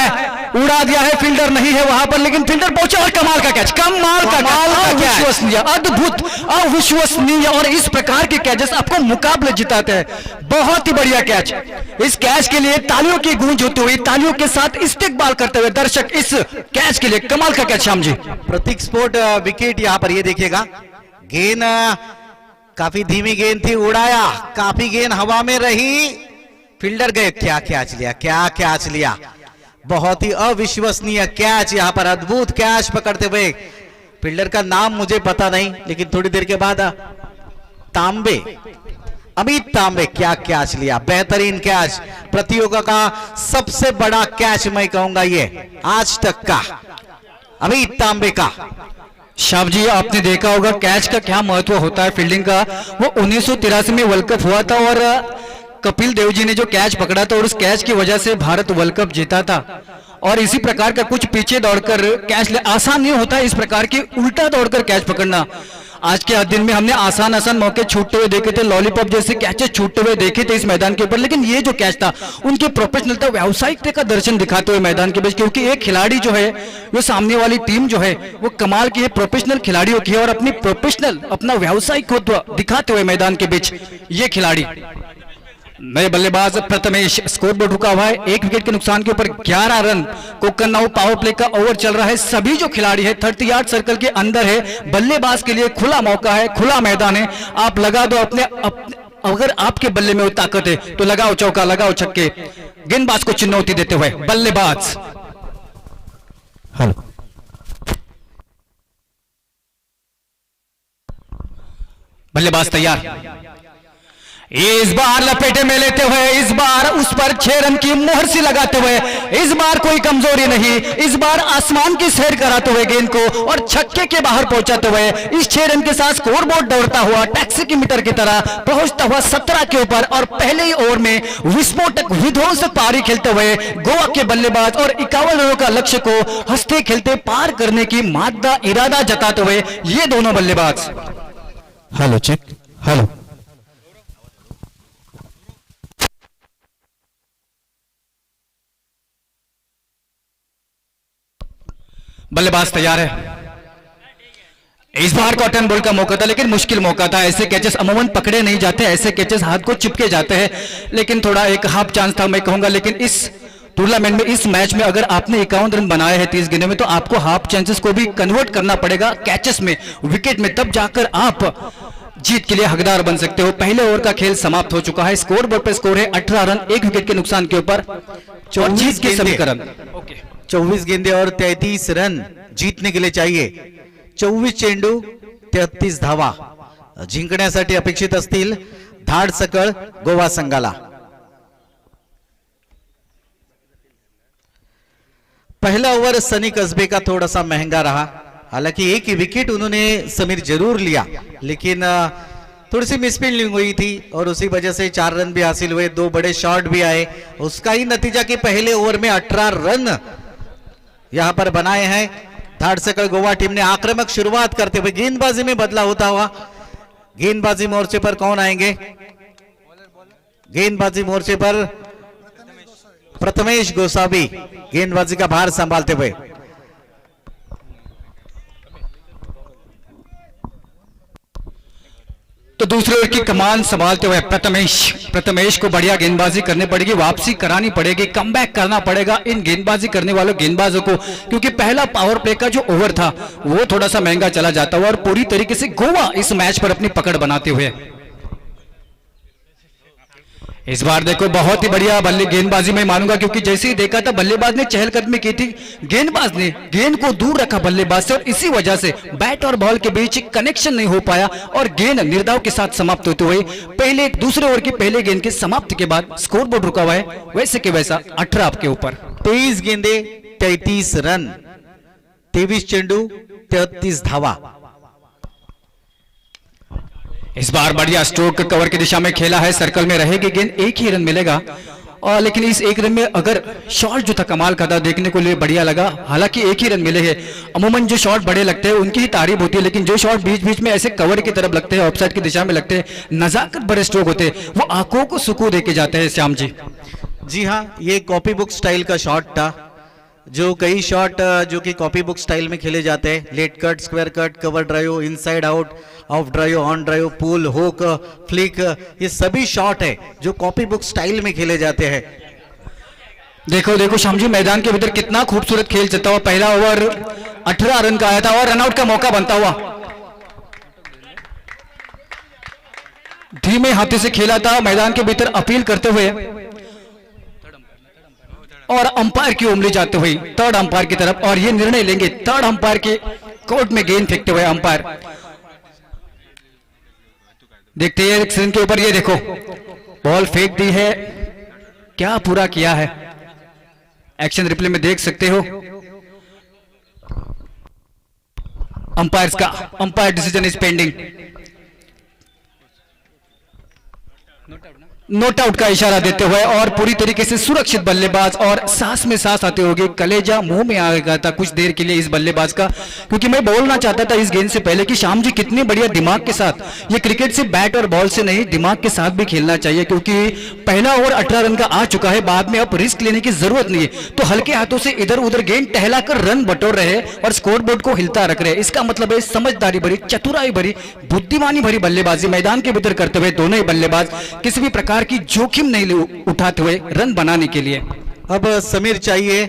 है, फील्डर नहीं है वहां पर लेकिन फील्डर पहुंचा और कमाल का कैच, कमाल का अविश्वसनीय, अद्भुत, अविश्वसनीय। और इस प्रकार के कैचेस आपको मुकाबले जिताते हैं। बहुत ही बढ़िया कैच। इस कैच के लिए तालियों की गूंज होती हुई, तालियों के साथ इस्तेकबाल करते हुए दर्शक इस कैच के लिए। कमाल का कैच श्याम जी। प्रतीक स्पोर्ट विकेट यहां पर ये देखिएगा, गेंद काफी धीमी गेंद थी, उड़ाया, काफी गेंद हवा में रही, फील्डर गए, क्या कैच लिया, बहुत ही अविश्वसनीय कैच। यहां पर अद्भुत कैच पकड़ते हुए, फील्डर का नाम मुझे पता नहीं लेकिन थोड़ी देर के बाद तांबे, अमित तांबे, क्या कैच लिया, बेहतरीन कैच, प्रतियोगिता का सबसे बड़ा कैच मैं कहूंगा ये आज तक का अमित तांबे का। शाह जी आपने देखा होगा कैच का क्या महत्व होता है फील्डिंग का। वो 1983 में वर्ल्ड कप हुआ था और कपिल देव जी ने जो कैच पकड़ा था और उस कैच की वजह से भारत वर्ल्ड कप जीता था। और इसी प्रकार का कुछ पीछे दौड़कर कैच ले, आसान नहीं होता इस प्रकार की उल्टा दौड़कर कैच पकड़ना। आज के दिन में हमने आसान मौके छूटते हुए देखे थे, लॉलीपॉप जैसे कैचेस छूटते हुए देखे थे इस मैदान के ऊपर। लेकिन ये जो कैच था उनके प्रोफेशनलता, व्यावसायिकता का दर्शन दिखाते हुए मैदान के बीच, क्योंकि एक खिलाड़ी जो है वो सामने वाली टीम जो है वो कमाल की है, प्रोफेशनल खिलाड़ियों की है और अपनी प्रोफेशनल, अपना व्यावसायिक दिखाते हुए मैदान के बीच ये खिलाड़ी। नए बल्लेबाज प्रथमेश, स्कोरबोर्ड रुका हुआ है 1 विकेट के नुकसान के ऊपर 11 रन। कोकन्नाऊ पावर प्ले का ओवर चल रहा है, सभी जो खिलाड़ी है 30 यार्ड सर्कल के अंदर है। बल्लेबाज के लिए खुला मौका है, खुला मैदान है, आप लगा दो अपने अगर आपके बल्ले में वो ताकत है तो लगाओ चौका, लगाओ छक्के। गेंदबाज को चुनौती देते हुए बल्लेबाज, हेलो बल्लेबाज तैयार, इस बार लपेटे में लेते हुए, इस बार उस पर 6 रन की मोहर सी लगाते हुए, इस बार कोई कमजोरी नहीं, इस बार आसमान की सैर कराते हुए गेंद को और छक्के के बाहर पहुंचाते हुए इस 6 रन के साथ स्कोरबोर्ड दौड़ता हुआ टैक्सी की मीटर की तरह पहुंचता हुआ 17 के ऊपर। और पहले ही ओवर में विस्फोटक, विध्वंसक पारी खेलते हुए गोवा के बल्लेबाज और 51 रनों का लक्ष्य को हंसते खेलते पार करने की मादा इरादा जताते हुए ये दोनों बल्लेबाज। हेलो चेक, हेलो बल्लेबाज तैयार है। इस बार कॉटन बॉल का मौका था लेकिन मुश्किल मौका था। ऐसे कैचेस अमूमन पकड़े नहीं जाते, ऐसे कैचेस हाथ को चिपके जाते हैं, लेकिन थोड़ा एक हाफ चांस था मैं कहूंगा। लेकिन इस टूर्नामेंट में, इस मैच में अगर आपने 51 रन बनाए हैं 30 गेंदों में तो आपको हाफ चांसेस को भी कन्वर्ट करना पड़ेगा कैचेस में, विकेट में, तब जाकर आप जीत के लिए हकदार बन सकते हो। पहले ओवर का खेल समाप्त हो चुका है, स्कोर बोर्ड पर स्कोर है 18 रन 1 विकेट के नुकसान के ऊपर। 24 के समीकरण, 24 गेंदे और 33 रन जीतने के लिए चाहिए। 24 चेंडू 33 धावा जिंकण्यासाठी अपेक्षित असतील धाडसकळ गोवा संघाला। पहला ओवर सनी कस्बे का थोड़ा सा महंगा रहा, हालांकि एक ही विकेट उन्होंने समीर जरूर लिया, लेकिन थोड़ी सी मिसफील्डिंग हुई थी और उसी वजह से 4 रन भी हासिल हुए, 2 बड़े शॉट भी आए। उसका ही नतीजा कि पहले ओवर में 18 रन यहां पर बनाए हैं। थर्ड सर्कल गोवा टीम ने आक्रामक शुरुआत करते हुए गेंदबाजी में बदला होता हुआ। गेंदबाजी मोर्चे पर कौन आएंगे? गेंदबाजी मोर्चे पर प्रथमेश गोसावी गेंदबाजी का भार संभालते हुए। तो दूसरे ओवर की कमान संभालते हुए प्रथमेश को बढ़िया गेंदबाजी करनी पड़ेगी, वापसी करानी पड़ेगी, कमबैक करना पड़ेगा इन गेंदबाजी करने वालों गेंदबाजों को, क्योंकि पहला पावर प्ले का जो ओवर था वो थोड़ा सा महंगा चला जाता हुआ और पूरी तरीके से गोवा इस मैच पर अपनी पकड़ बनाते हुए। इस बार देखो बहुत ही बढ़िया बल्ले गेंदबाजी में मानूंगा, क्योंकि जैसे ही देखा था बल्लेबाज ने चहलकदमी की थी, गेंदबाज ने गेंद को दूर रखा बल्लेबाज से और इसी वजह से बैट और बॉल के बीच कनेक्शन नहीं हो पाया और गेंद निर्धाव के साथ समाप्त होते हुए पहले दूसरे ओवर की पहले गेंद के समाप्ति के बाद स्कोर बोर्ड रुका हुआ है वैसे के वैसा 18 के ऊपर। 23 गेंदे 33 रन, 23 चेंडू 33 धावा। इस बार बढ़िया स्ट्रोक कवर की दिशा में खेला है, सर्कल में रहेगी गेंद, एक ही रन मिलेगा और लेकिन इस एक रन में अगर शॉट जो था कमाल का था, देखने को लिए बढ़िया लगा। हालांकि एक ही रन मिले हैं, अमूमन जो शॉट बड़े लगते हैं उनकी ही तारीफ होती है, लेकिन जो शॉट बीच बीच में ऐसे कवर की तरफ लगते हैं, ऑफसाइड की दिशा में लगते हैं, नजाकत भरे स्ट्रोक होते हैं, वो आंखों को सुकून देके जाते हैं। श्याम जी जी हाँ, ये कॉपी बुक स्टाइल का शॉट था, जो कई शॉट जो कि कॉपी बुक स्टाइल में खेले जाते हैं, late cut, square cut, cover drive, inside out, off drive, on drive, pull, hook, flick, ये सभी शॉट है जो कॉपी बुक स्टाइल में खेले जाते हैं। देखो देखो श्याम जी, मैदान के भीतर कितना खूबसूरत खेल चलता हुआ। पहला ओवर 18 रन का आया था और रनआउट का मौका बनता हुआ धीमे हाथों से खेला था, मैदान के भीतर अपील करते हुए और अंपायर की उंगली जाते हुए थर्ड अंपायर की तरफ, और ये निर्णय लेंगे थर्ड अंपायर के कोर्ट में गेंद फेंकते हुए अंपायर। देखते हैं स्क्रीन के ऊपर, ये देखो बॉल फेंक दी है, क्या पूरा किया है, एक्शन रिप्ले में देख सकते हो। Umpire decision is pending, note out का इशारा देते हुए और पूरी तरीके से सुरक्षित बल्लेबाज, और सांस में सांस आते होंगे, कलेजा मुंह में आ गया था कुछ देर के लिए इस बल्लेबाज का, क्योंकि मैं बोलना चाहता था इस गेंद से पहले कि श्याम जी कितने बढ़िया दिमाग के साथ, ये क्रिकेट से बैट और बॉल से नहीं दिमाग के साथ भी खेलना चाहिए, क्योंकि पहला ओवर 18 रन का आ चुका है, बाद में अब रिस्क लेने की जरूरत नहीं है, तो हल्के हाथों से इधर उधर गेंद टहलाकर रन बटोर रहे और स्कोर बोर्ड को हिलता रख रहे। इसका मतलब है समझदारी भरी, चतुराई भरी, बुद्धिमानी भरी बल्लेबाजी मैदान के भीतर करते हुए दोनों ही बल्लेबाज किसी भी प्रकार की जोखिम नहीं उठाते हुए रन बनाने के लिए। अब समीर चाहिए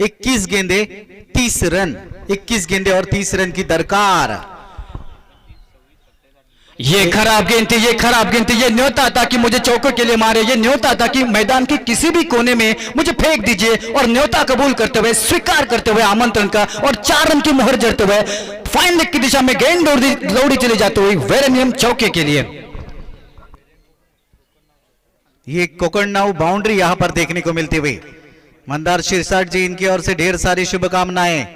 21 गेंदे 30 रन, 21 गेंदे और 30 रन की दरकार। ये खराब गेंद थी, ये खराब गेंद थी, ये न्योता था कि मुझे चौके के लिए मारे, ये न्योता था कि मैदान के किसी भी कोने में मुझे फेंक दीजिए, और न्योता कबूल करते हुए, स्वीकार करते हुए आमंत्रण का और 4 रन की मोहर जड़ते हुए फाइन लेग की दिशा में गेंद दौड़ी चली जाती हुई वेरेनियम चौके के लिए। ये कोकणनाव बाउंड्री यहां पर देखने को मिलती हुई। मंदार शिरसाट जी, इनकी ओर से ढेर सारी शुभकामनाएं।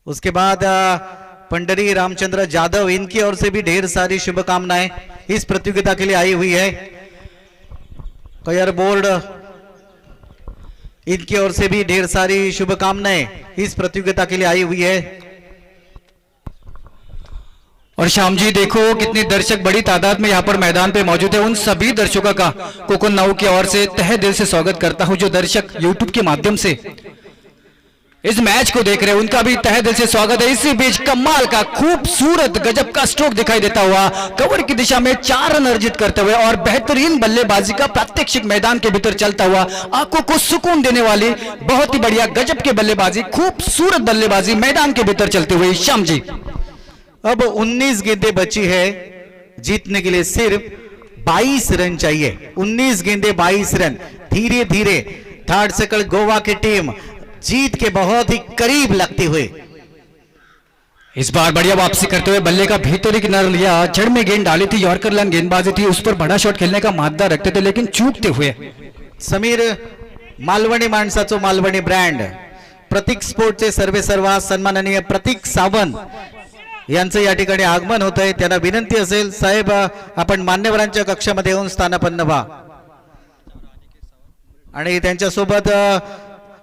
उसके बाद पंडरी रामचंद्र जादव, इनकी ओर से भी ढेर सारी शुभकामनाएं इस प्रतियोगिता के लिए आई हुई है। कयर बोर्ड, इनकी ओर से भी ढेर सारी शुभकामनाएं इस प्रतियोगिता के लिए आई हुई है। और श्याम जी देखो कितने दर्शक बड़ी तादाद में यहाँ पर मैदान पे मौजूद है, उन सभी दर्शकों का कोकणनाव की ओर से तहे दिल से स्वागत करता हूं। जो दर्शक यूट्यूब के माध्यम से इस मैच को देख रहे हैं उनका भी तहे दिल से स्वागत है। इसी बीच कमाल का खूबसूरत गजब का स्ट्रोक दिखाई देता हुआ कवर की दिशा में 4 रन अर्जित करते हुए और बेहतरीन बल्लेबाजी का प्रात्यक्षिक मैदान के भीतर चलता हुआ, आंखों को सुकून देने वाली बहुत ही बढ़िया गजब के बल्लेबाजी, खूबसूरत बल्लेबाजी मैदान के भीतर चलते हुए। श्याम जी अब 19 गेंदें बची है, जीतने के लिए सिर्फ 22 रन चाहिए। 19 गेंदें 22 रन। धीरे धीरे थर्ड सर्कल गोवा की टीम जीत के बहुत ही करीब लगती हुई। इस बार बढ़िया वापसी करते हुए बल्ले का भीतरी किनारा लिया, जड़ में गेंद डाली थी, यॉर्कर लाइन गेंदबाजी थी, उस पर बड़ा शॉट खेलने का मादा रखते थे लेकिन चूकते हुए। समीर मालवणी माणसाचो मालवणी ब्रँड, प्रतीक स्पोर्टचे सर्वेसर्वा सन्माननीय प्रतीक सावंत यांचं या ठिकाणी आगमन होत आहे. त्यांना विनंती असेल, साहेब आपण मान्यवरांच्या कक्षामध्ये येऊन स्थानापन्न व्हा. आणि त्यांच्यासोबत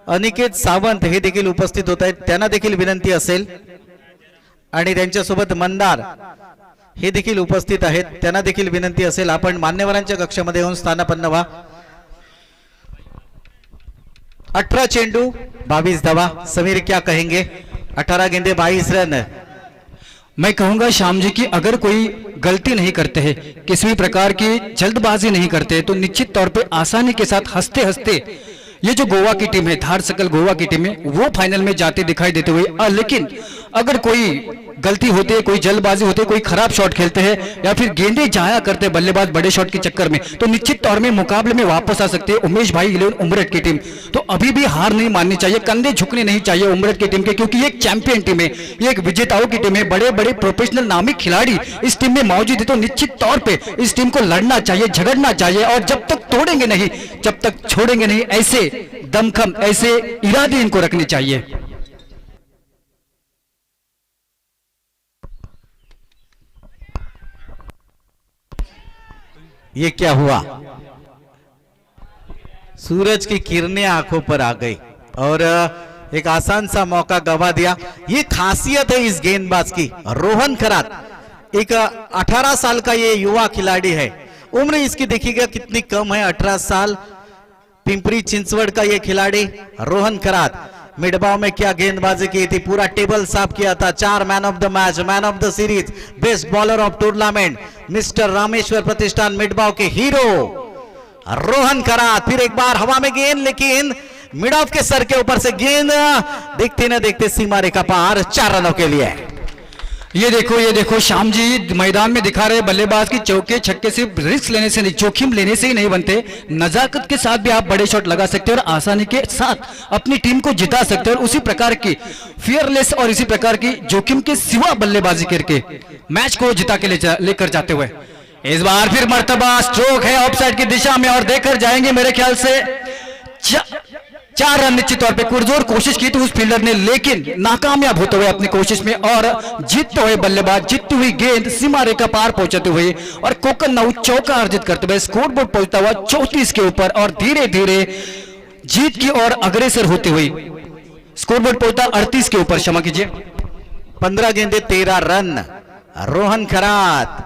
अनिकेत सावंत हे देखील उपस्थित होत आहेत, त्यांना देखील विनंती असेल. आणि त्यांच्यासोबत मंदार हे देखील उपस्थित आहेत, त्यांना देखील विनंती असेल आपण मान्यवरांच्या कक्षामध्ये येऊन स्थानापन्न व्हा. 18 चेंडू 22 धावा. समीर क्या कहेंगे? 18 गेंदे 22 रन. मैं कहूंगा श्याम जी कि अगर कोई गलती नहीं करते हैं, किसी भी प्रकार की जल्दबाजी नहीं करते, तो निश्चित तौर पे आसानी के साथ हंसते हंसते ये जो गोवा की टीम है, धार सकल गोवा की टीम है, वो फाइनल में जाते दिखाई देते हुए। लेकिन अगर कोई गलती होती है, कोई जल्दबाजी होती है, कोई खराब शॉट खेलते हैं या फिर गेंदे जाया करते हैं बल्लेबाज बड़े शॉट के चक्कर में, तो निश्चित तौर में मुकाबले में वापस आ सकते हैं उमेश भाई 11 उमरठ की टीम। तो अभी भी हार नहीं माननी चाहिए, कंधे झुकने नहीं चाहिए उमरठ की टीम के, क्योंकि ये एक चैंपियन टीम है, ये एक विजेताओं की टीम है, बड़े बड़े प्रोफेशनल नामी खिलाड़ी इस टीम में मौजूद है। तो निश्चित तौर पर इस टीम को लड़ना चाहिए, झगड़ना चाहिए, और जब तक तोड़ेंगे नहीं, जब तक छोड़ेंगे नहीं, ऐसे दमखम, ऐसे इरादे इनको रखने चाहिए। ये क्या हुआ? सूरज की किरणें आंखों पर आ गई और एक आसान सा मौका गवा दिया। ये खासियत है इस गेंदबाज की। रोहन खरात एक 18 साल का ये युवा खिलाड़ी है, उम्र इसकी देखिएगा कितनी कम है, 18 साल। पिंपरी चिंचवड़ का ये खिलाड़ी रोहन खरात मिडबाव में क्या गेंदबाजी की थी, पूरा टेबल साफ किया था। 4 man of the match, man of the series, best bowler of tournament, mister Rameshwar Pratishthan मिडबाव के हीरो रोहन खरात। फिर एक बार हवा में गेंद, लेकिन मिड ऑफ के सर के ऊपर से गेंद देखते न देखते सीमा रेखा पार, 4 रनों के लिए। ये देखो श्याम जी मैदान में दिखा रहे बल्लेबाज की चौके छक्के सिर्फ रिस्क लेने से नहीं, जोखिम लेने से ही नहीं बनते, नजाकत के साथ भी आप बड़े शॉट लगा सकते हैं और आसानी के साथ अपनी टीम को जिता सकते हैं। और उसी प्रकार की फियरलेस और इसी प्रकार की जोखिम के सिवा बल्लेबाजी करके मैच को जिता के लेकर जाते हुए इस बार फिर मर्तबा स्ट्रोक है ऑफसाइड की दिशा में और देकर जाएंगे मेरे ख्याल से 4 रन। निश्चित तौर पे पुरजोर कोशिश की थी उस फील्डर ने, लेकिन नाकामयाब होते हुए अपनी कोशिश में, और जीतते हुए बल्लेबाज जीतती हुई गेंद सीमा रेखा पार पहुंचाते हुए और कोकन नाउ चौका अर्जित करते हुए स्कोर बोर्ड पहुंचता हुआ 34 के ऊपर और धीरे धीरे जीत की ओर अग्रसर होते हुए स्कोर बोर्ड पहुंचता 38 के ऊपर, क्षमा कीजिए। 15 गेंदे 13 रन। रोहन खरात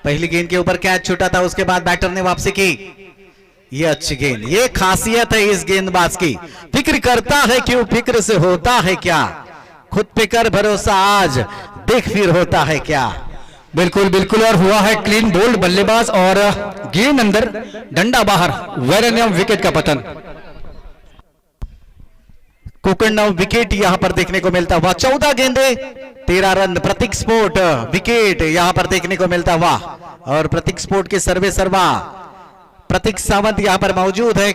पहली गेंद के ऊपर कैच छूटा था, उसके बाद बैटर ने वापसी की। ये अच्छी गेंद, ये खासियत है इस गेंदबाज की। फिक्र करता है क्यों, फिक्र से होता है क्या, खुद पे कर भरोसा आज, देख फिर होता है क्या। बिल्कुल बिल्कुल, और हुआ है क्लीन बोल्ड बल्लेबाज और गेंद अंदर, डंडा बाहर, वेरेनियम विकेट का पतन। कोकण नाउ विकेट यहां पर देखने को मिलता हुआ। 14 गेंदे 13 रन। प्रतीक स्पोर्ट विकेट यहां पर देखने को मिलता हुआ और प्रतीक स्पोर्ट के सर्वे सर्वा प्रतीक सावंत यहां पर मौजूद है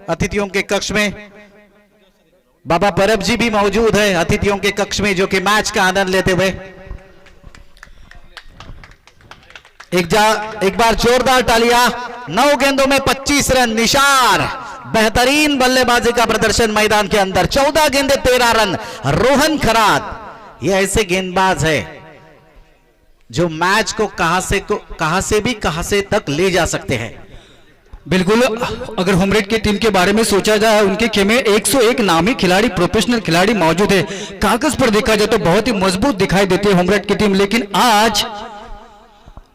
अतिथियों के कक्ष में। बाबा परब जी भी मौजूद है अतिथियों के कक्ष में, जो कि मैच का आनंद लेते हुए। एक बार जोरदार तालियां। 9 गेंदों में 25 रन। निशार बेहतरीन बल्लेबाजी का प्रदर्शन मैदान के अंदर। 14 गेंदे 13 रन। रोहन खरात ये ऐसे गेंदबाज है जो मैच को कहां से तक ले जा सकते हैं। बिल्कुल, अगर होमरेड की टीम के बारे में सोचा जाए, उनके खेमे 101 नामी खिलाड़ी, प्रोफेशनल खिलाड़ी मौजूद है। कागज पर देखा जाए तो बहुत ही मजबूत दिखाई देती है होमरेड की टीम, लेकिन आज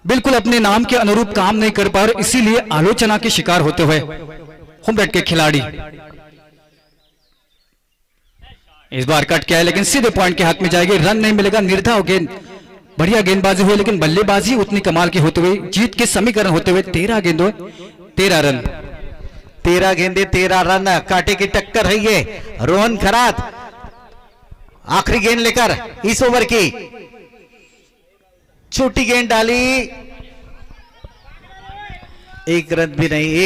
बिल्कुल अपने नाम के अनुरूप काम नहीं कर पा रहे, इसीलिए आलोचना के शिकार होते हुए होमरेड के खिलाड़ी। इस बार कट किया है, लेकिन सीधे पॉइंट के हाथ में जाएगी, रन नहीं मिलेगा। निर्धाव गेंद, बढ़िया गेंदबाजी हुई, लेकिन बल्लेबाजी उतनी कमाल की होते हुए, जीत के समीकरण होते हुए 13 गेंदों 13 रन। 13 गेंदे 13 रन। कांटे की टक्कर है ये। रोहन खरात आखिरी गेंद लेकर इस ओवर की छोटी गेंद डाली, 1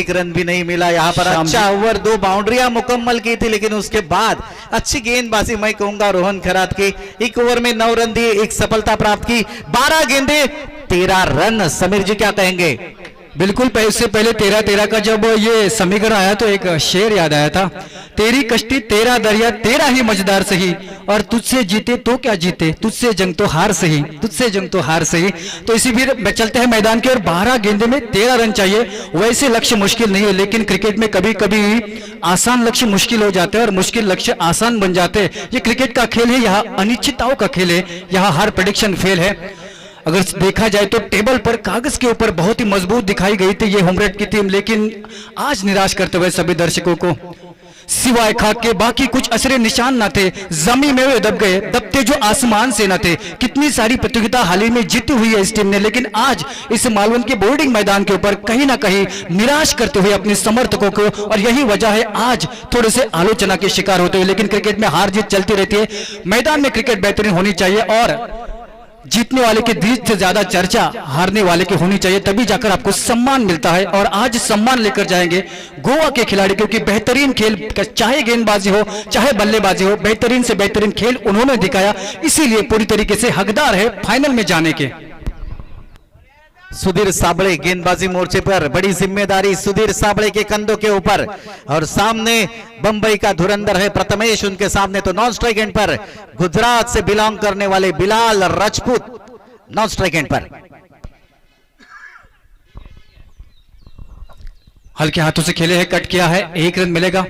रन भी नहीं मिला यहां पर। अच्छा ओवर, 2 बाउंड्रियां मुकम्मल की थी, लेकिन उसके बाद अच्छी गेंदबाजी मैं कहूंगा रोहन खरात की। 1 ओवर में 9 रन दिए, 1 सफलता प्राप्त की। 12 गेंदे 13 रन। समीर जी क्या कहेंगे? बिल्कुल, इससे पहले 13-13 का जब ये समीकरण आया तो एक शेर याद आया था, तेरी कश्ती तेरा दरिया तेरा ही मजेदार सही, और तुझसे जीते तो क्या जीते, तुझसे जंग तो हार सही, तुझसे जंग तो हार सही। तो इसी फिर चलते हैं मैदान के और 12 गेंदे में 13 रन चाहिए। वैसे लक्ष्य मुश्किल नहीं है, लेकिन क्रिकेट में कभी कभी आसान लक्ष्य मुश्किल हो जाते हैं और मुश्किल लक्ष्य आसान बन जाते हैं। ये क्रिकेट का खेल है, यहाँ अनिश्चितताओं का खेल है, यहाँ हर प्रेडिक्शन फेल है। अगर देखा जाए तो टेबल पर कागज के ऊपर बहुत ही मजबूत दिखाई गई थी ये होम रेड की टीम, लेकिन आज निराश करते हुए सभी दर्शकों को सिवाय खाक के बाकी कुछ असरे निशान न थे। जमीन में वे दब गए, दबते जो आसमान से न थे। कितनी सारी प्रतियोगिता हाल ही में जीती हुई है इस टीम ने, लेकिन आज इस मालवंत के बोर्डिंग मैदान के ऊपर कहीं ना कहीं निराश करते हुए अपने समर्थकों को, और यही वजह है आज थोड़े से आलोचना के शिकार होते हुए। लेकिन क्रिकेट में हार जीत चलती रहती है, मैदान में क्रिकेट बेहतरीन होनी चाहिए और जीतने वाले के बीच से ज्यादा चर्चा हारने वाले की होनी चाहिए, तभी जाकर आपको सम्मान मिलता है। और आज सम्मान लेकर जाएंगे गोवा के खिलाड़ी, क्योंकि बेहतरीन खेल, चाहे गेंदबाजी हो चाहे बल्लेबाजी हो, बेहतरीन से बेहतरीन खेल उन्होंने दिखाया, इसीलिए पूरी तरीके से हकदार है फाइनल में जाने के। सुधीर साबळे गेंदबाजी मोर्चे पर, बड़ी जिम्मेदारी सुधीर साबळे के कंधों के ऊपर, और सामने बंबई का धुरंधर है प्रथमेश, उनके सामने तो नॉन स्ट्राइक एंड पर गुजरात से बिलोंग करने वाले Bilal Rajput non strike end पर। हल्के हाथों से खेले है, कट किया है, 1 रन मिलेगा।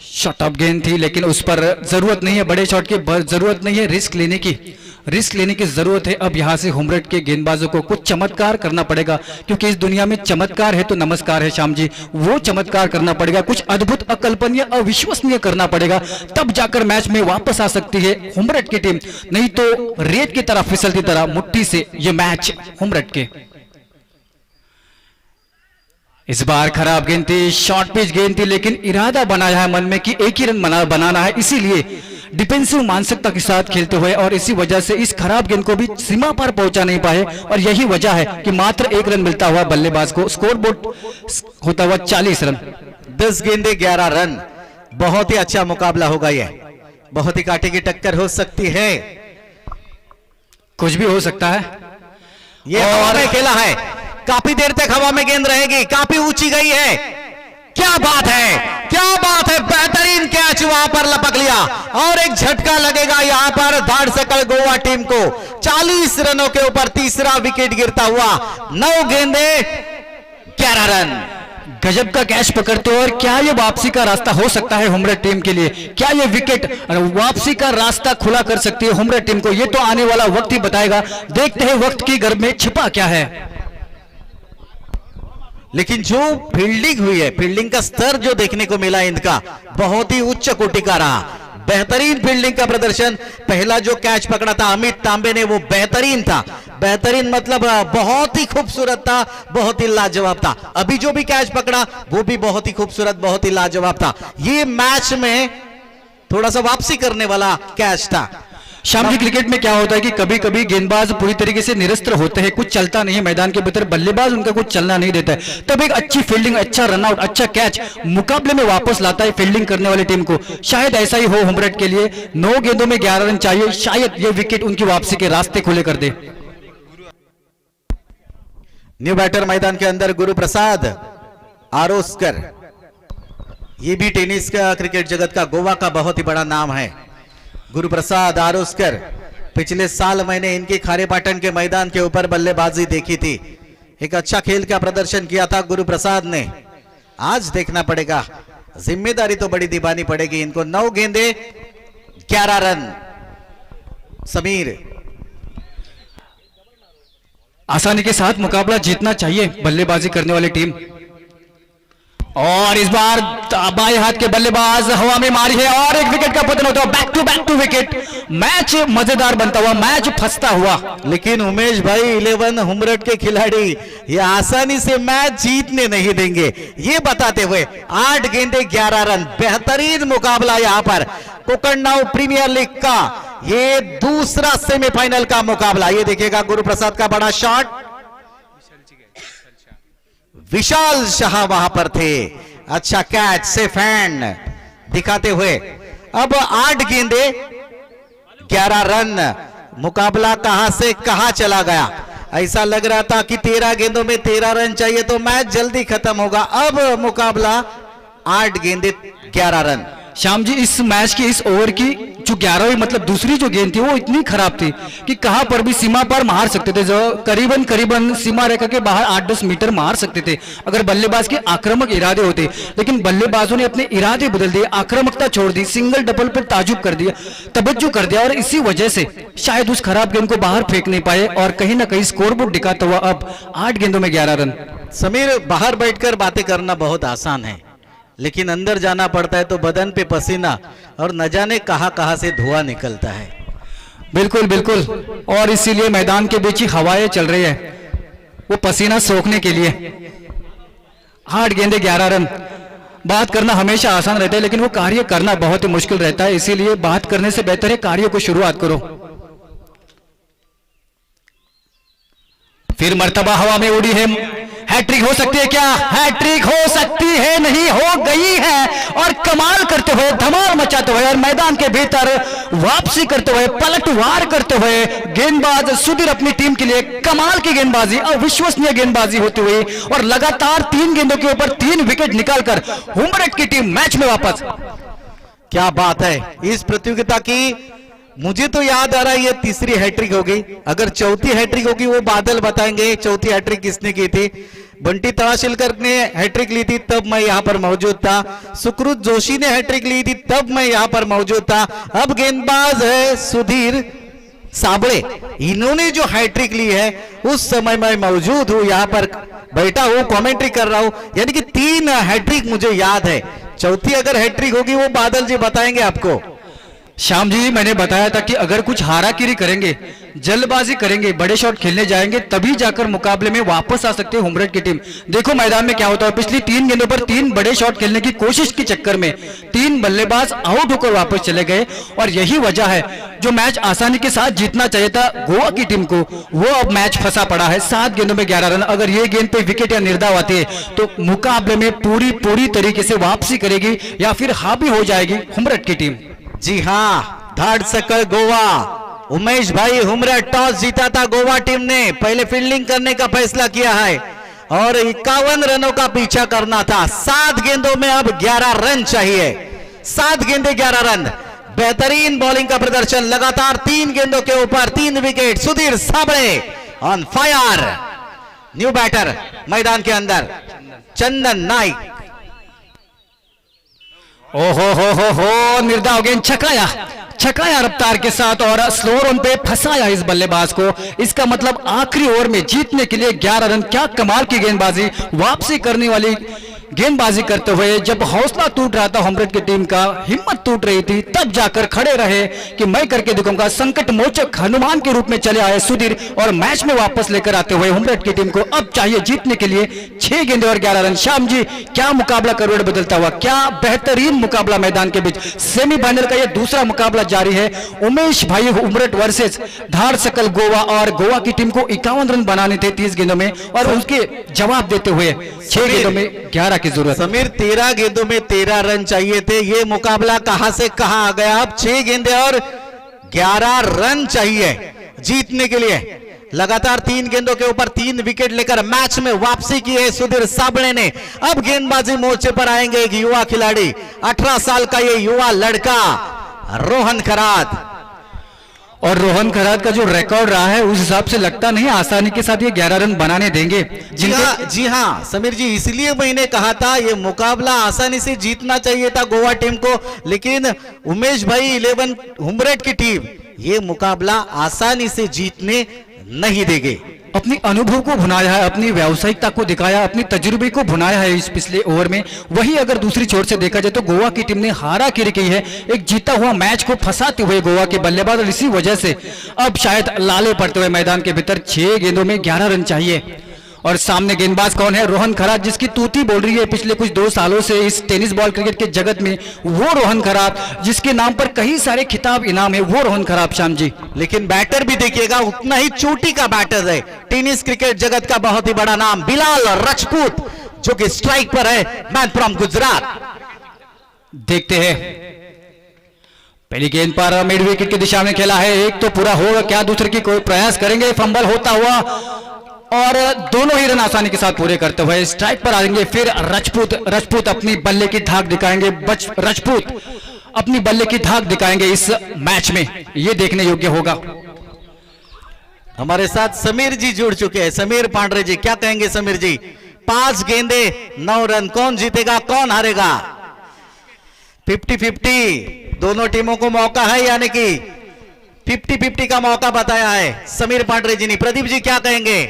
शॉट ऑफ गेंद थी, लेकिन उस पर जरूरत नहीं है, बड़े शॉट की जरूरत नहीं है, रिस्क लेने की जरूरत है। अब यहां से होम रेड के गेंदबाजों को कुछ चमत्कार करना पड़ेगा, क्योंकि इस दुनिया में चमत्कार है तो नमस्कार है श्याम जी, वो चमत्कार करना पड़ेगा, कुछ अद्भुत अकल्पनीय अविश्वसनीय करना पड़ेगा, तब जाकर मैच में वापस आ सकती है होम रेड की टीम, नहीं तो रेत की तरह फिसलती तरह मुट्ठी से ये मैच होम रेड के। इस बार खराब गेंद थी, शॉर्ट पिच गेंद थी, लेकिन इरादा बनाया है मन में कि एक ही रन बनाना है, इसीलिए डिफेंसिव मानसिकता के साथ खेलते हुए, और इसी वजह से इस खराब गेंद को भी सीमा पर पहुंचा नहीं पाए, और यही वजह है कि मात्र 1 रन मिलता हुआ बल्लेबाज को, स्कोर बोर्ड होता हुआ 40 रन। 10 गेंदे 11 रन, बहुत ही अच्छा मुकाबला होगा, ये बहुत ही कांटे की टक्कर हो सकती है, कुछ भी हो सकता है। ये हवा में खेला है, काफी देर तक हवा में गेंद रहेगी, काफी ऊंची गई है, क्या बात है, क्या बात है, बेहतरीन कैच वहां पर लपक लिया, और एक झटका लगेगा यहां पर धाड़ सकल गोवा टीम को। 40 रनों के ऊपर तीसरा विकेट गिरता हुआ, 9 गेंदे 11 रन। गजब का कैच पकड़ते हो, और क्या ये वापसी का रास्ता हो सकता है होम रेड टीम के लिए, क्या ये विकेट वापसी का रास्ता खुला कर सकती है होम रेड टीम को, ये तो आने वाला वक्त ही बताएगा। देखते हैं वक्त की गर्भ में छिपा क्या है। लेकिन जो फील्डिंग हुई है, फील्डिंग का स्तर जो देखने को मिला इनका बहुत ही उच्च कोटि का रहा, बेहतरीन फील्डिंग का प्रदर्शन। पहला जो कैच पकड़ा था अमित तांबे ने, वो बेहतरीन था, बेहतरीन मतलब बहुत ही खूबसूरत था, बहुत ही लाजवाब था। अभी जो भी कैच पकड़ा वो भी बहुत ही खूबसूरत, बहुत ही लाजवाब था। ये मैच में थोड़ा सा वापसी करने वाला कैच था। शाम जी, क्रिकेट में क्या होता है कि कभी कभी गेंदबाज पूरी तरीके से निरस्त्र होते हैं, कुछ चलता नहीं है मैदान के भीतर, बल्लेबाज उनका कुछ चलना नहीं देता है, तब एक अच्छी फील्डिंग, अच्छा रनआउट, अच्छा कैच मुकाबले में वापस लाता है फील्डिंग करने वाली टीम को। शायद ऐसा ही हो होम रेड के लिए, 9 गेंदों में 11 रन चाहिए, शायद ये विकेट उनकी वापसी के रास्ते खुले कर दे। न्यू बैटर मैदान के अंदर गुरु प्रसाद आरोस्कर, ये भी टेनिस का क्रिकेट जगत का गोवा का बहुत ही बड़ा नाम है। गुरु प्रसाद आरोस्कर, पिछले साल मैंने इनकी खारेपाटन के मैदान के ऊपर बल्लेबाजी देखी थी, एक अच्छा खेल का प्रदर्शन किया था गुरु प्रसाद ने। आज देखना पड़ेगा, जिम्मेदारी तो बड़ी निभानी पड़ेगी इनको। 9 गेंदे 11 रन। समीर, आसानी के साथ मुकाबला जीतना चाहिए बल्लेबाजी करने वाली टीम, और इस बार बाएं हाथ के बल्लेबाज हवा में मारी है और एक विकेट का पतन होता हुआ, बैक टू विकेट, मैच मजेदार बनता हुआ, मैच फंसता हुआ। लेकिन उमेश भाई 11 होम रेड के खिलाड़ी ये आसानी से मैच जीतने नहीं देंगे, ये बताते हुए 8 गेंदे 11 रन, बेहतरीन मुकाबला यहां पर कोकणनाव प्रीमियर लीग का ये दूसरा सेमीफाइनल का मुकाबला। ये देखिएगा गुरु प्रसाद का बड़ा शॉट, विशाल शाह वहां पर थे, अच्छा कैच, सेफ हैंड दिखाते हुए। अब 8 गेंदे 11 रन, मुकाबला कहां से कहां चला गया। ऐसा लग रहा था कि 13 गेंदों में 13 रन चाहिए तो मैच जल्दी खत्म होगा, अब मुकाबला 8 गेंदे 11 रन। श्याम जी, इस मैच की इस ओवर की जो 11वीं मतलब दूसरी जो गेंद थी वो इतनी खराब थी कि कहां पर भी सीमा पर मार सकते थे, जो करीबन सीमा रेखा के बाहर 8-10 मीटर मार सकते थे अगर बल्लेबाज के आक्रामक इरादे होते, लेकिन बल्लेबाजों ने अपने इरादे बदल दिए, आक्रामकता छोड़ दी, सिंगल डबल पर ताजुब कर दिया, तवज्जो कर दिया और इसी वजह से शायद उस खराब गेंद को बाहर फेंक नहीं पाए और कहीं ना कहीं स्कोरबोर्ड दिखाता हुआ अब 8 गेंदों में 11 रन। समीर, बाहर बैठकर बातें करना बहुत आसान है, लेकिन अंदर जाना पड़ता है तो बदन पे पसीना और न जाने कहां से धुआं निकलता है। बिल्कुल बिल्कुल, और इसीलिए मैदान के बीच ही हवाएं चल रही है वो पसीना सोखने के लिए। 8 गेंदे 11 रन। बात करना हमेशा आसान रहता है लेकिन वो कार्य करना बहुत ही मुश्किल रहता है, इसीलिए बात करने से बेहतर है कार्य को शुरुआत करो। फिर मर्तबा हवा में उड़ी है, हैट्रिक हो सकती है क्या? हैट्रिक हो सकती है, नहीं हो गई है, और कमाल करते हुए, धमाल मचाते हुए और मैदान के भीतर वापसी करते हुए, पलटवार करते हुए गेंदबाज सुधीर अपनी टीम के लिए कमाल की गेंदबाजी, अविश्वसनीय गेंदबाजी होती हुई और लगातार 3 गेंदों के ऊपर 3 विकेट निकालकर हुमरट की टीम मैच में वापस। क्या बात है इस प्रतियोगिता की। मुझे तो याद आ रहा है ये तीसरी हैट्रिक होगी, अगर चौथी हैट्रिक होगी वो बादल बताएंगे चौथी हैट्रिक किसने की थी। बंटी तड़ाशिलकर ने हैट्रिक ली थी तब मैं यहां पर मौजूद था, सुकृत जोशी ने हैट्रिक ली थी तब मैं यहां पर मौजूद था, अब गेंदबाज है सुधीर साबळे, इन्होंने जो हैट्रिक ली है उस समय मैं मौजूद हूं, यहां पर बैठा हूं, कमेंट्री कर रहा हूं, यानी कि 3 हैट्रिक मुझे याद है। चौथी अगर हैट्रिक होगी वो बादल जी बताएंगे आपको। श्याम जी, मैंने बताया था कि अगर कुछ हाराकिरी करेंगे, जल्दबाजी करेंगे, बड़े शॉट खेलने जाएंगे तभी जाकर मुकाबले में वापस आ सकते हैं हुमरट की टीम। देखो मैदान में क्या होता है, पिछली 3 गेंदों पर 3 बड़े शॉट खेलने की कोशिश के चक्कर में 3 बल्लेबाज आउट होकर वापस चले गए और यही वजह है जो मैच आसानी के साथ जीतना चाहिए था गोवा की टीम को, वो अब मैच फंसा पड़ा है। 7 गेंदों में 11 रन। अगर ये गेंद पे विकेट या निर्धाव आते तो मुकाबले में पूरी तरीके से वापसी करेगी या फिर हावी हो जाएगी हुमरट की टीम। जी हां, धाड़सकल गोवा, उमेश भाई हुमरट टॉस जीता था गोवा टीम ने, पहले फील्डिंग करने का फैसला किया है और 51 रनों का पीछा करना था। 7 गेंदों में अब 11 रन चाहिए, 7 गेंदे 11 रन। बेहतरीन बॉलिंग का प्रदर्शन, लगातार 3 गेंदों के ऊपर 3 wicket. Sudhir Sable on fire, new batter मैदान के अंदर चंदन नाइक। ओहो हो, निर्धाव गेंद छकाया रफ्तार के साथ और स्लो रन पे फंसाया इस बल्लेबाज को। इसका मतलब आखिरी ओवर में जीतने के लिए 11 रन। क्या कमाल की गेंदबाजी, वापसी करने वाली गेंदबाजी करते हुए जब हौसला टूट रहा था हुमरट की टीम का, हिम्मत टूट रही थी, तब जाकर खड़े रहे कि मैं करके दिखाऊंगा। संकट मोचक हनुमान के रूप में चले आए सुधीर और मैच में वापस लेकर आते हुए हुमरट की टीम को अब चाहिए जीतने के लिए 6 गेंदे और 11 रन। श्याम जी, क्या मुकाबला करोड़ बदलता हुआ, क्या बेहतरीन मुकाबला मैदान के बीच। सेमीफाइनल का यह दूसरा मुकाबला जारी है, उमेश भाई हुमरट वर्सेस धाड़सकल गोवा, और गोवा की टीम को 51 रन बनाने थे 30 गेंदों में और उसके जवाब देते हुए 6 गेंदों में 11 की जरूरत। समीर, 13 गेंदों में 13 रन चाहिए थे, ये मुकाबला कहां से कहां आ गया। अब 6 गेंदे और 11 रन चाहिए जीतने के लिए। लगातार 3 गेंदों के ऊपर 3 विकेट लेकर मैच में वापसी की है सुधीर साबळे ने। अब गेंदबाजी मोर्चे पर आएंगे एक युवा खिलाड़ी, 18 साल का ये युवा लड़का रोहन खरात। और रोहन खरात का जो रिकॉर्ड रहा है उस हिसाब से लगता नहीं आसानी के साथ ये 11 रन बनाने देंगे। जी हाँ समीर जी, इसलिए मैंने कहा था ये मुकाबला आसानी से जीतना चाहिए था गोवा टीम को, लेकिन उमेश भाई 11 हुमरट की टीम ये मुकाबला आसानी से जीतने नहीं देंगे। अपनी अनुभव को भुनाया है, अपनी व्यावसायिकता को दिखाया, अपनी तजुर्बे को भुनाया है इस पिछले ओवर में। वही अगर दूसरी छोर से देखा जाए तो गोवा की टीम ने हाराकिरी की है, एक जीता हुआ मैच को फंसाते हुए गोवा के बल्लेबाज, और इसी वजह से अब शायद लाले पड़ते हुए मैदान के भीतर 6 गेंदों में 11 रन चाहिए। और सामने गेंदबाज कौन है? रोहन खरात, जिसकी तूती बोल रही है पिछले कुछ 2 सालों से इस टेनिस बॉल क्रिकेट के जगत में। वो रोहन खरात जिसके नाम पर कई सारे खिताब इनाम है, वो रोहन खरात। श्याम जी, लेकिन बैटर भी देखिएगा उतना ही चोटी का बैटर है, टेनिस क्रिकेट जगत का बहुत ही बड़ा नाम बिलाल राजपूत, जो कि स्ट्राइक पर है, मैन फ्रॉम गुजरात। देखते हैं, पहली गेंद पर मिड विकेट की दिशा में खेला है, एक तो पूरा होगा क्या, दूसरे की कोई प्रयास करेंगे, फंबल होता हुआ और दोनों ही रन आसानी के साथ पूरे करते हुए स्ट्राइक पर आएंगे। फिर राजपूत अपनी बल्ले की धाक दिखाएंगे। राजपूत अपनी बल्ले की धाक दिखाएंगे इस मैच में, ये देखने योग्य होगा। हमारे साथ समीर जी जुड़ चुके हैं। समीर पांडरे जी, क्या कहेंगे समीर जी? 5 गेंदे 9 रन, कौन जीतेगा कौन हारेगा? 50-50 दोनों टीमों को मौका है, यानी कि 50-50 का मौका बताया है समीर पांडरे जी ने। प्रदीप जी क्या कहेंगे?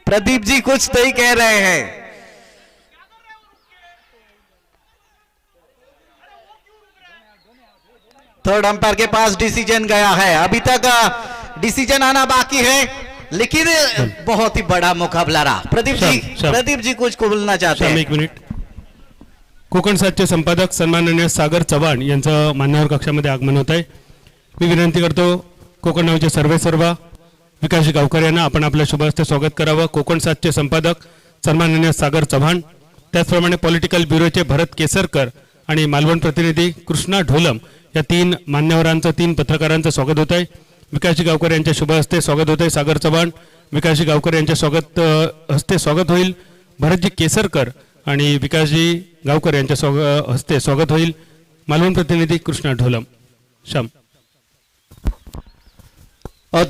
प्रदीप जी कुछ नहीं कह रहे हैं। थर्ड अंपायर के पास डिसीजन गया है, अभी तक डिसीजन आना बाकी है, लेकिन बहुत ही बड़ा मुकाबला रहा। प्रदीप जी कुछ बोलना चाहते हैं? एक मिनिट। कोकण सातचे संपादक सन्माननीय सागर चव्हाण यांचं मान्यवर कक्षामध्ये आगमन होत आहे। मी विनंती करतो कोकण नावचे सर्व विकास गावकर यांना आपण आपल्या शुभ हस्ते स्वागत करावं। कोकण सातचे संपादक सन्माननीय सागर चव्हाण, त्याचप्रमाणे पॉलिटिकल ब्युरोचे भरत केसरकर आणि मालवण प्रतिनिधी कृष्णा ढोलम या 3 मान्यवरांचं 3 पत्रकारांचं स्वागत होत आहे। विकासजी गावकर यांच्या शुभ हस्ते स्वागत होत आहे। सागर चव्हाण, विकासजी गावकर यांच्या हस्ते स्वागत होईल। भरतजी केसरकर आणि विकासजी गावकर यांच्या हस्ते स्वागत होईल। मालवण प्रतिनिधी कृष्णा ढोलम। श्याम।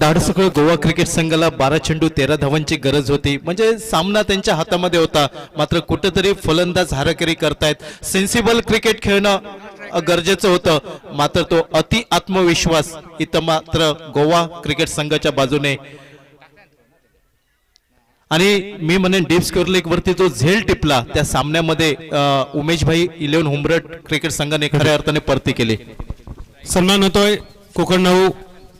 धाडसकळ गोवा क्रिकेट संघाला 12 चेंडू 13 धावांची गरज होती, म्हणजे सामना त्यांच्या हातामध्ये होता, मात्र कुठेतरी फलंदाज हाराकिरी करतायत। सेन्सिबल क्रिकेट खेळणं गरजेचं होतं, मात्र तो अति आत्मविश्वास इथं मात्र गोवा क्रिकेट संघाच्या बाजूने। आणि मी म्हणेन डीप स्कोअर लीग वरती जो झेल टिपला त्या सामन्यामध्ये उमेश भाई 11 हुंबरट क्रिकेट संघाने खऱ्या अर्थाने परती केली। सन्मान होतोय Konkan now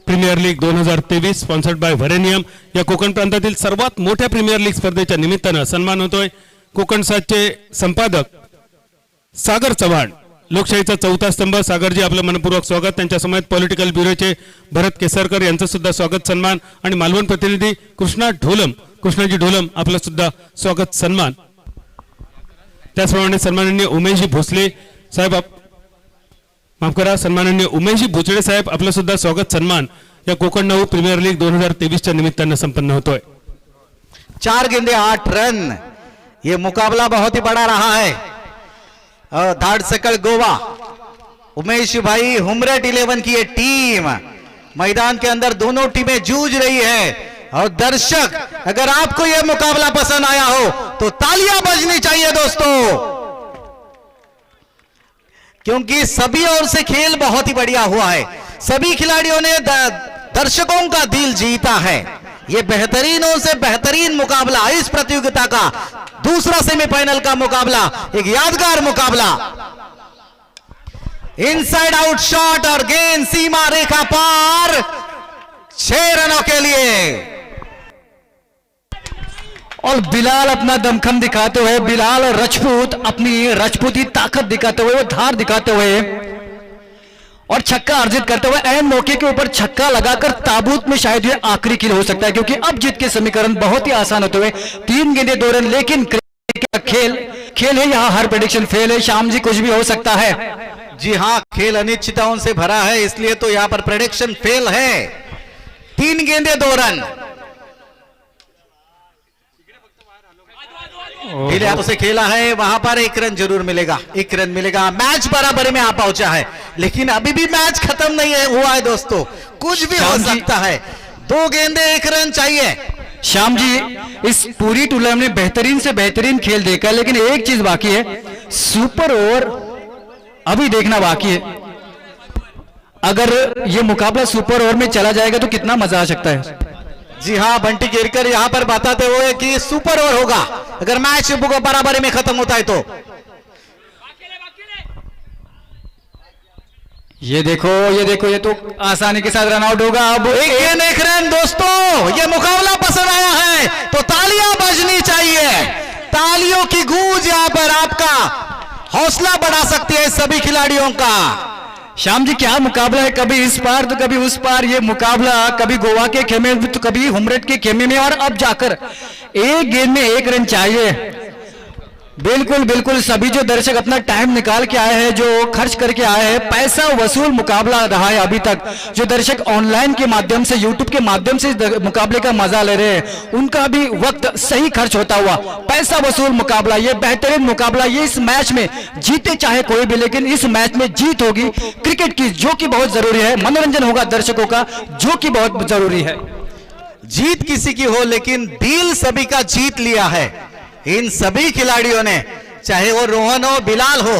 premier league 2023 sponsored by Varanium या कोकण प्रांतातील सर्वात मोठ्या प्रीमियर लीग स्पर्धेच्या निमित्तानं सन्मान होतोय कोकण सातचे संपादक सागर चव्हाण। लोकशाहीचा 4था स्तंभ सागरजी, आपलं मनपूर्वक स्वागत। त्यांच्या समेत पॉलिटिकल ब्युरोचे भरत केसरकर यांचं सुद्धा स्वागत सन्मान आणि मालवण प्रतिनिधी कृष्णाजी ढोलम आपलं सुद्धा स्वागत सन्मान। त्याचप्रमाणे सन्माननीय उमेशजी भोसले साहेब, माफ करा, सन्माननीय उमेशजी भोसले साहेब आपलं सुद्धा स्वागत सन्मान या कोकण नाऊ प्रीमियर लीग 2023 च्या निमित्तानं संपन्न होतोय। 4 गेंदे 8 रन, ये मुकाबला बहुत ही बड़ा रहा है। धाड़सकल गोवा, उमेश भाई हुमरट 11 की ये टीम मैदान के अंदर दोनों टीमें जूझ रही है। और दर्शक, अगर आपको यह मुकाबला पसंद आया हो तो तालियां बजनी चाहिए दोस्तों, क्योंकि सभी ओर से खेल बहुत ही बढ़िया हुआ है। सभी खिलाड़ियों ने दर्शकों का दिल जीता है। यह बेहतरीनों से बेहतरीन मुकाबला, इस प्रतियोगिता का दूसरा सेमीफाइनल का मुकाबला, एक यादगार मुकाबला। इनसाइड आउट शॉट और गेंद सीमा रेखा पार, 6 रनों के लिए। और बिलाल अपना दमखम दिखाते हुए, बिलाल राजपूत अपनी राजपूती ताकत दिखाते हुए, वो धार दिखाते हुए और छक्का अर्जित करते हुए ऐन मौके के ऊपर छक्का लगाकर ताबूत में शायद ये आखिरी किल हो सकता है, क्योंकि अब जीत के समीकरण बहुत ही आसान होते हुए 3 गेंदे 2 रन। लेकिन क्रिकेट का खेल है, यहाँ हर प्रेडिक्शन फेल है। शाम जी, कुछ भी हो सकता है। जी हाँ, खेल अनिश्चितताओं से भरा है, इसलिए तो यहाँ पर प्रेडिक्शन फेल है। 3 गेंदे 2 रन। पहले हाथों से खेला है, वहां पर 1 रन जरूर मिलेगा, 1 रन मिलेगा। मैच बराबर में आ पहुंचा है, लेकिन अभी भी मैच खत्म नहीं है हुआ है दोस्तों, कुछ भी हो सकता है। 2 गेंदे 1 रन चाहिए। श्याम जी, इस पूरी टूर्नामेंट में बेहतरीन से बेहतरीन खेल देखा, लेकिन एक चीज बाकी है, सुपर ओवर अभी देखना बाकी है। अगर यह मुकाबला सुपर ओवर में चला जाएगा तो कितना मजा आ सकता है। जी हाँ, बंटी गिरकर यहां पर बताते हुए कि सुपर ओवर होगा अगर मैच बराबरी में खत्म होता है तो। ये देखो, ये तो आसानी के साथ रन आउट होगा। अब 1 रन दोस्तों, ये मुकाबला पसंद आया है तो तालियां बजनी चाहिए। तालियों की गूंज यहां पर आपका हौसला बढ़ा सकती है सभी खिलाड़ियों का। श्याम जी, क्या मुकाबला है, कभी इस पार तो कभी उस पार। ये मुकाबला कभी गोवा के खेमे में तो कभी हुमरट के खेमे में, और अब जाकर 1 गेंद में 1 रन चाहिए। बिल्कुल बिल्कुल, सभी जो दर्शक अपना टाइम निकाल के आए हैं, जो खर्च करके आए हैं, पैसा वसूल मुकाबला रहा है अभी तक। जो दर्शक ऑनलाइन के माध्यम से, यूट्यूब के माध्यम से इस मुकाबले का मजा ले रहे हैं, उनका भी वक्त सही खर्च होता हुआ पैसा वसूल मुकाबला, ये बेहतरीन मुकाबला, ये इस मैच में जीते चाहे कोई भी, लेकिन इस मैच में जीत होगी क्रिकेट की, जो कि बहुत जरूरी है। मनोरंजन होगा दर्शकों का, जो कि बहुत जरूरी है। जीत किसी की हो, लेकिन दिल सभी का जीत लिया है इन सभी खिलाड़ियों ने, चाहे वो रोहन हो, बिलाल हो,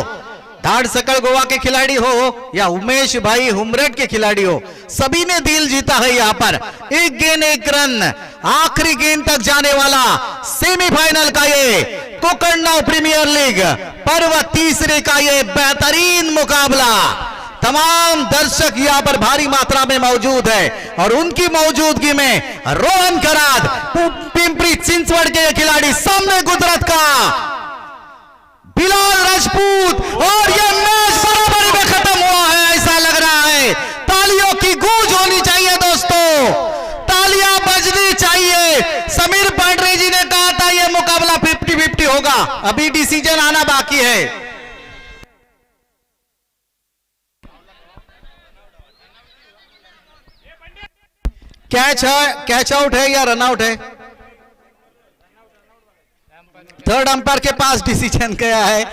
धाड़ सकल गोवा के खिलाड़ी हो या उमेश भाई हुमरट के खिलाड़ी हो, सभी ने दिल जीता है। यहां पर एक गेंद एक रन, आखिरी गेंद तक जाने वाला सेमीफाइनल का ये कोकणनाव प्रीमियर लीग पर्व तीसरे का ये बेहतरीन मुकाबला। तमाम दर्शक यहां पर भारी मात्रा में मौजूद है और उनकी मौजूदगी में रोहन कराद, पिंपरी चिंचवड़ के खिलाड़ी, सामने गुजरात का बिलाल राजपूत, और यह मैच बराबरी में खत्म हुआ है ऐसा लग रहा है। तालियों की गूंज होनी चाहिए दोस्तों, तालियां बजनी चाहिए। समीर पांडे जी ने कहा था यह मुकाबला 50-50 होगा, अभी डिसीजन आना बाकी है। कैच है, कैच आउट है या रन आउट है? थर्ड अंपायर के पास डिसीजन गया है।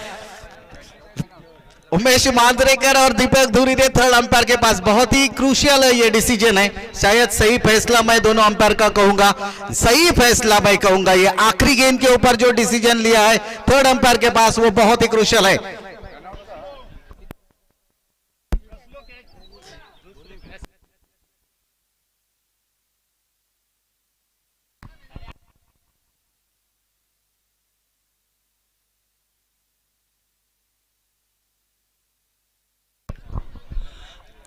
उमेश मांजरेकर और दीपक धूरी ने थर्ड अंपायर के पास, बहुत ही क्रूशियल है ये डिसीजन है। शायद सही फैसला मैं दोनों अंपायर का कहूंगा, सही फैसला मैं कहूंगा। ये आखिरी गेंद के ऊपर जो डिसीजन लिया है थर्ड अंपायर के पास, वो बहुत ही क्रूशियल है।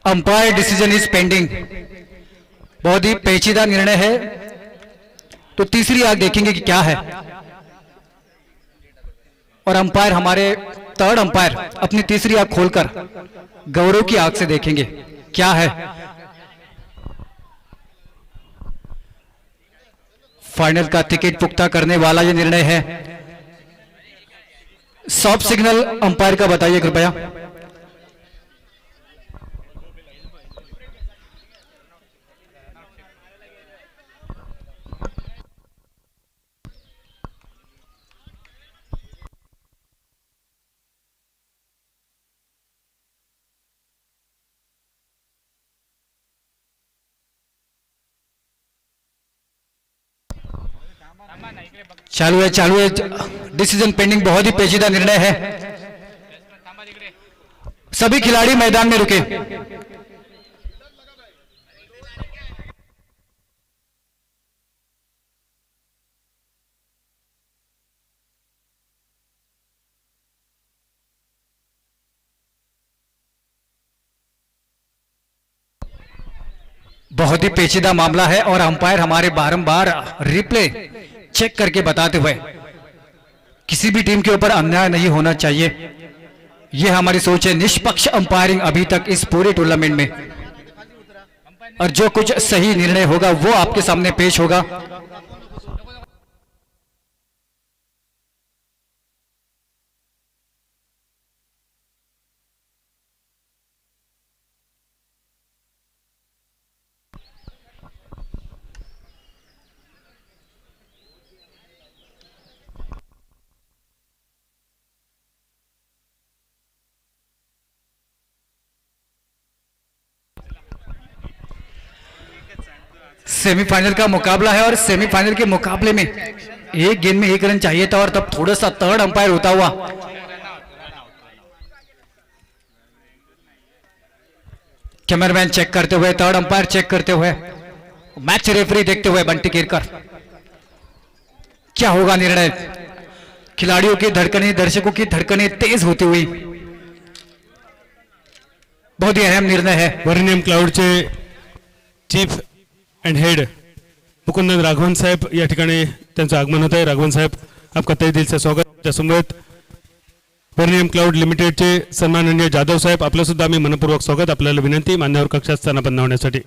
अंपायर डिसीजन इज पेंडिंग, बहुत ही पेचीदा निर्णय है। तो तीसरी आंख देखेंगे कि क्या है, और अंपायर, हमारे थर्ड अंपायर अपनी तीसरी आंख खोलकर गौरव की आंख से देखेंगे क्या है। फाइनल का टिकट पुख्ता करने वाला यह निर्णय है। सॉफ्ट सिग्नल अंपायर का बताइए कृपया। चालू है, चालू है, डिसीजन पेंडिंग, बहुत ही पेचीदा निर्णय है। सभी खिलाड़ी मैदान में रुके। बहुत ही पेचीदा मामला है और अंपायर हमारे बारंबार रिप्ले चेक करके बताते हुए, किसी भी टीम के ऊपर अन्याय नहीं होना चाहिए, यह हमारी सोच है। निष्पक्ष अंपायरिंग अभी तक इस पूरे टूर्नामेंट में, और जो कुछ सही निर्णय होगा वो आपके सामने पेश होगा। सेमीफाइनल का मुकाबला है और सेमीफाइनल के मुकाबले में एक गेंद में एक रन चाहिए था, और तब थोड़ा सा थर्ड अंपायर होता हुआ कैमरामैन चेक करते हुए, थर्ड अंपायर चेक करते हुए, मैच रेफरी देखते हुए बंटी केरकर, क्या होगा निर्णय। खिलाड़ियों की धड़कनें, दर्शकों की धड़कनें तेज होती हुई, बहुत ही अहम निर्णय है। वर्नियम क्लाउडचे chief and head Mukundan Raghavan साहेब या ठिकाणी त्यांचं आगमन होत आहे। राघवन साहेब, आपका तहे दिल से स्वागत। त्यासमवेत वर्नियम क्लाउड लिमिटेडचे सन्माननीय जाधव साहेब, आपलं सुद्धा आम्ही मनपूर्वक स्वागत। आपल्याला विनंती मान्यवर कक्षात स्थानापन्न होण्यासाठी।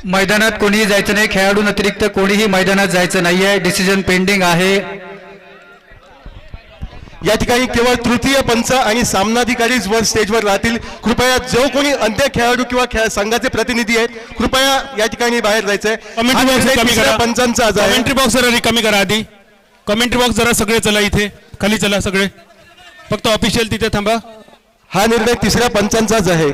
मैदानात कोणीही जायचं नाही, खेळाडू व्यतिरिक्त कोणीही मैदानात जायचं नाहीये. डिसिजन पेंडिंग आहे. या ठिकाणी केवळ तृतीय पंच आणि सामनाधिकारीच वर स्टेजवर राहतील. कृपया जो कोणी अन्य खेळाडू किंवा संघाचे प्रतिनिधी आहेत कृपया या ठिकाणी बाहेर जायचंय. कमेंट्री बॉक्स कमी करा. पंचांचा आज आहे. कमेंट्री बॉक्स जरा रिकामी करा आधी. कमेंट्री बॉक्स जरा सगळे चला, इथे खाली चला सगळे. फक्त ऑफिशियल तिथे थांबा. हा निर्णय तिसऱ्या पंचांचाच आहे.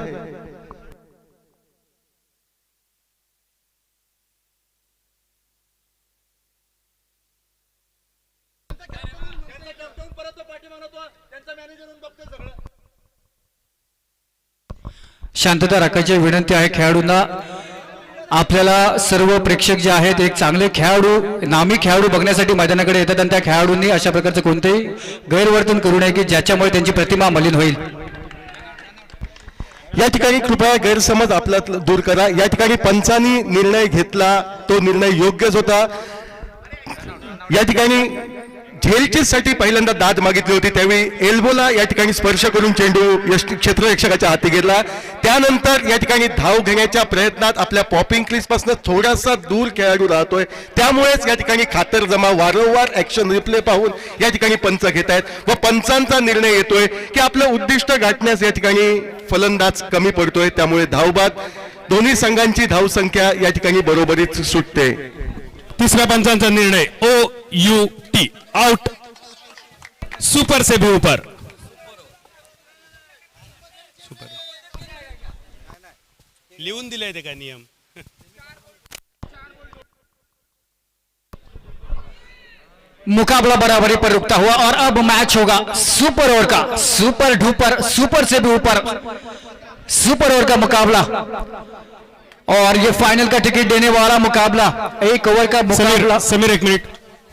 शांतता राखायची विनंती आहे खेळाडूंना. आपल्याला सर्व प्रेक्षक जे आहेत एक चांगले खेळाडू, नामी खेळाडू बघण्यासाठी मैदानाकडे येतात आणि त्या खेळाडूंनी अशा प्रकारचं कोणतेही गैरवर्तन करू नये की ज्याच्यामुळे त्यांची प्रतिमा मलिन होईल. या ठिकाणी कृपया गैरसमज आपल्यात दूर करा. या ठिकाणी पंचांनी निर्णय घेतला तो निर्णय योग्यच होता. या ठिकाणी झेलचीसाठी पहिल्यांदा दाद मागितली होती, त्यावेळी एल्बोला या ठिकाणी स्पर्श करून चेंडू क्षेत्ररक्षकाच्या हाती घेतला. त्यानंतर या ठिकाणी धाव घेण्याच्या प्रयत्नात आपल्या पॉपिंग क्रीजपासून थोडासा दूर खेळाडू राहतोय, त्यामुळेच या ठिकाणी खातरजमा वारंवार ऍक्शन रिप्ले पाहून या ठिकाणी पंच घेत आहेत व पंचांचा निर्णय येतोय की आपलं उद्दिष्ट गाठण्यास या ठिकाणी फलंदाज कमी पडतोय, त्यामुळे धावबाद दोन्ही संघांची धावसंख्या या ठिकाणी बरोबरीत सुटते. तिसऱ्या पंचांचा निर्णय OUT आउट. सुपर से भी ऊपर. लिहून दिले ते का नियम. मुकाबला बराबरी पर रुकता हुआ और अब मैच होगा सुपर ओवर का. सुपर डुपर, सुपर से भी ऊपर, सुपर ओवर का मुकाबला और ये फाइनल का टिकट देने वाला मुकाबला, एक ओवर का मुकाबला. समीर एक मिनिट.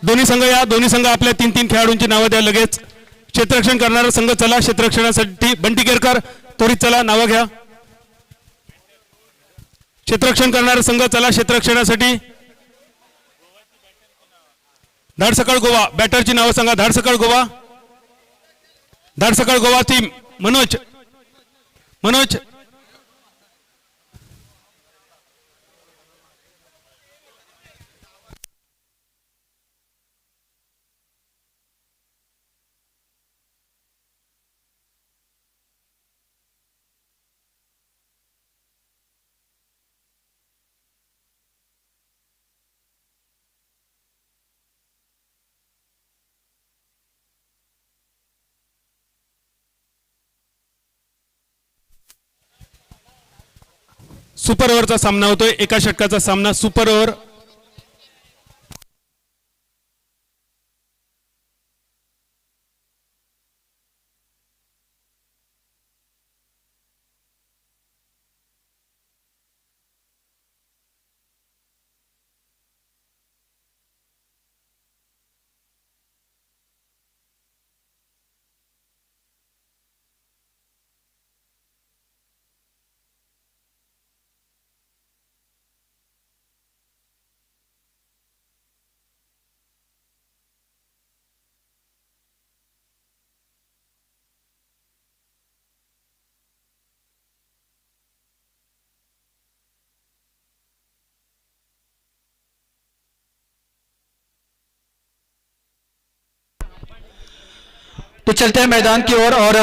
दोन्ही संघ या. दोन्ही संघ आपल्या 3-3 खेळाडूंची नावं द्या लगेच. क्षेत्ररक्षण करणारा संघ चला. क्षेत्ररक्षणासाठी बंटी केरकर त्वरित चला, नावं घ्या. क्षेत्ररक्षण करणारा संघ चला क्षेत्ररक्षणासाठी. धाडसकाळ गोवा बॅटरची नावं सांगा. धाडसकाळ गोवा, धाडसकाळ गोवा टीम. मनोज, मनोज सुपर ओव्हरचा सामना होतोय. एका षटकाचा सामना सुपर ओव्हर. तो चलते हैं मैदान की ओर और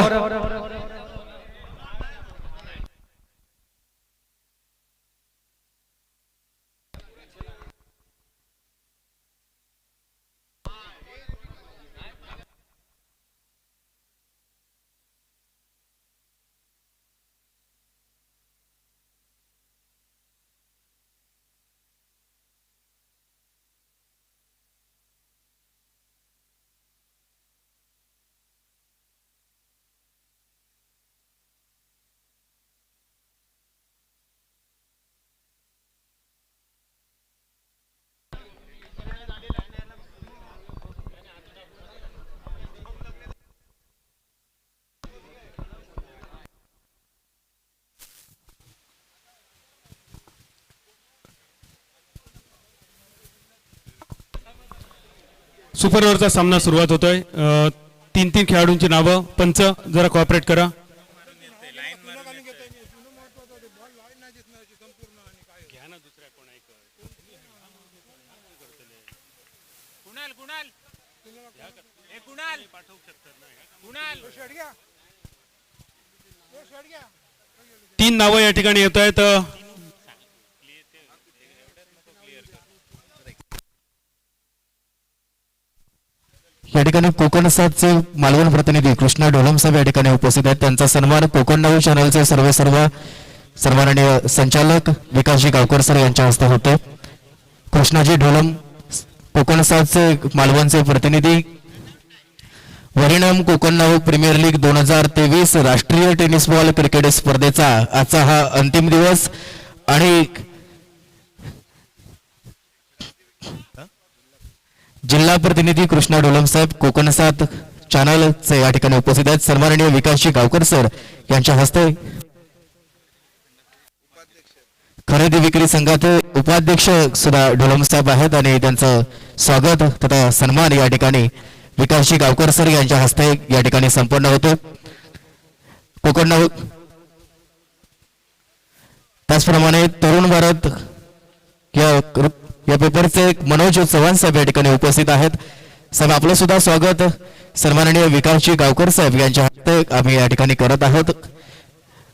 सुपर ओव्हरचा सामना सुरुवात होतोय. 3-3 खेळाडूंची नावं. पंच जरा कॉपरेट करा. घ्या ना दुसऱ्या कोण तीन नावं या ठिकाणी येत आहेत. या ठिकाणी कोकण सातचे मालवण प्रतिनिधी कृष्णा ढोलम साहेब या ठिकाणी उपस्थित आहेत. त्यांचा सन्मान कोकण नाऊ चॅनलचे सर्व सन्माननीय संचालक विकासजी गावकर सर यांच्या हस्ते होते. कृष्णाजी ढोलम कोकण सातचे मालवणचे प्रतिनिधी. वरिणम कोकण नाऊ प्रीमियर लीग 2023 राष्ट्रीय टेनिस बॉल क्रिकेट स्पर्धेचा आजचा हा अंतिम दिवस आणि जिल्हा प्रतिनिधी कृष्णा ढोलम साहेब कोकण सात चॅनलचे या ठिकाणी उपस्थित आहेत. सन्माननीय विकासजी गावकर सर यांच्या हस्ते खरेदी विक्री संघाचे उपाध्यक्ष सुद्धा ढोलम साहेब आहेत आणि त्यांचं स्वागत तथा सन्मान या ठिकाणी विकासजी गावकर सर यांच्या हस्ते या ठिकाणी संपन्न होतो. कोकण नाऊ त्याचप्रमाणे तरुण भारत या पेपरचे मनोज चव्हाण साहेब या ठिकाणी उपस्थित आहेत. साहेब आपलं सुद्धा स्वागत सन्माननीय विकासजी गावकर साहेब यांच्या हस्ते आम्ही या ठिकाणी करत आहोत.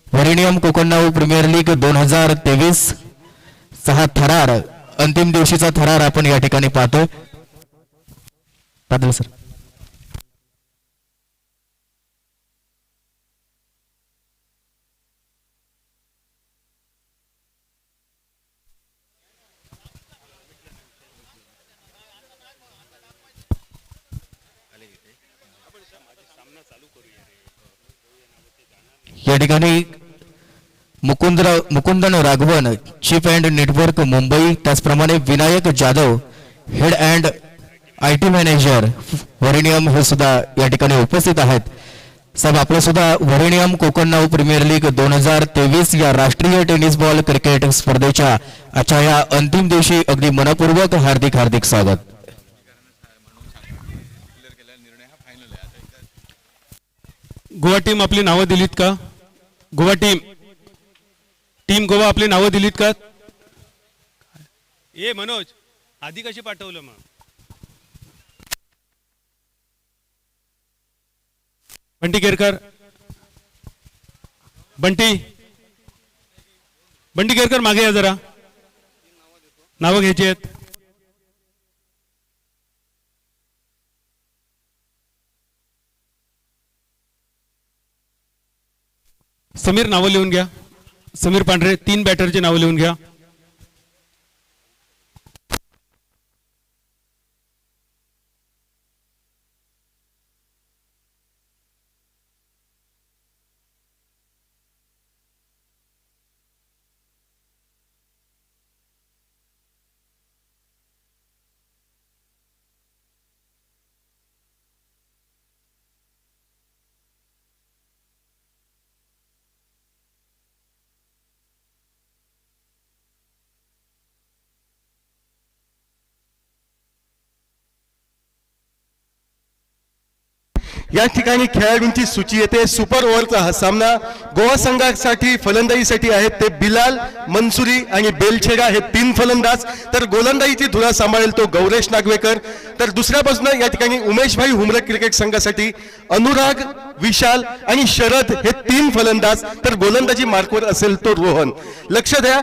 वरिणियम कोकण नाऊ प्रीमियर लीग 2023 चा थरार अंतिम दिवशीचा थरार आपण या ठिकाणी पाहतोय. पाटील सर या ठिकाणी Mukundan Raghavan chief and network Mumbai, त्याचप्रमाणे Vinayak Jadhav head and IT manager Varanium हे सुद्धा या ठिकाणी उपस्थित आहेत. साहेब आपलं सुद्धा Varanium Konkan now premier league 2023 या राष्ट्रीय टेनिस बॉल क्रिकेट स्पर्धेच्या आजच्या या अंतिम दिवशी अगदी मनपूर्वक हार्दिक हार्दिक स्वागत. गोवा टीम आपली नावं दिलीत का? गोवा टीम गोवा आपली नावं दिलीत का? ए मनोज आधी कशी पाठवलं मग? बंटी केरकर मागे या जरा, नावं घ्यायची आहेत. समीर नावं लिहून घ्या. समीर पांढरे 3 बॅटरचे नावं लिहून घ्या. या ठिकाणी खेळाडूंची सूची येते. सुपर ओव्हरचा हा सामना गोवा संघासाठी फलंदाजीसाठी आहेत ते बिलाल, मंसुरी आणि बेलछेडा हे 3 फलंदाज, तर गोलंदाजीची धुरा सांभाळेल तो गौरेश नागवेकर. तर दुसऱ्या बाजूने या ठिकाणी उमेशभाई हुमरे क्रिकेट संघासाठी अनुराग, विशाल आणि शरद हे 3 फलंदाज, तर गोलंदाजी मार्कवर असेल तो रोहन. लक्ष द्या,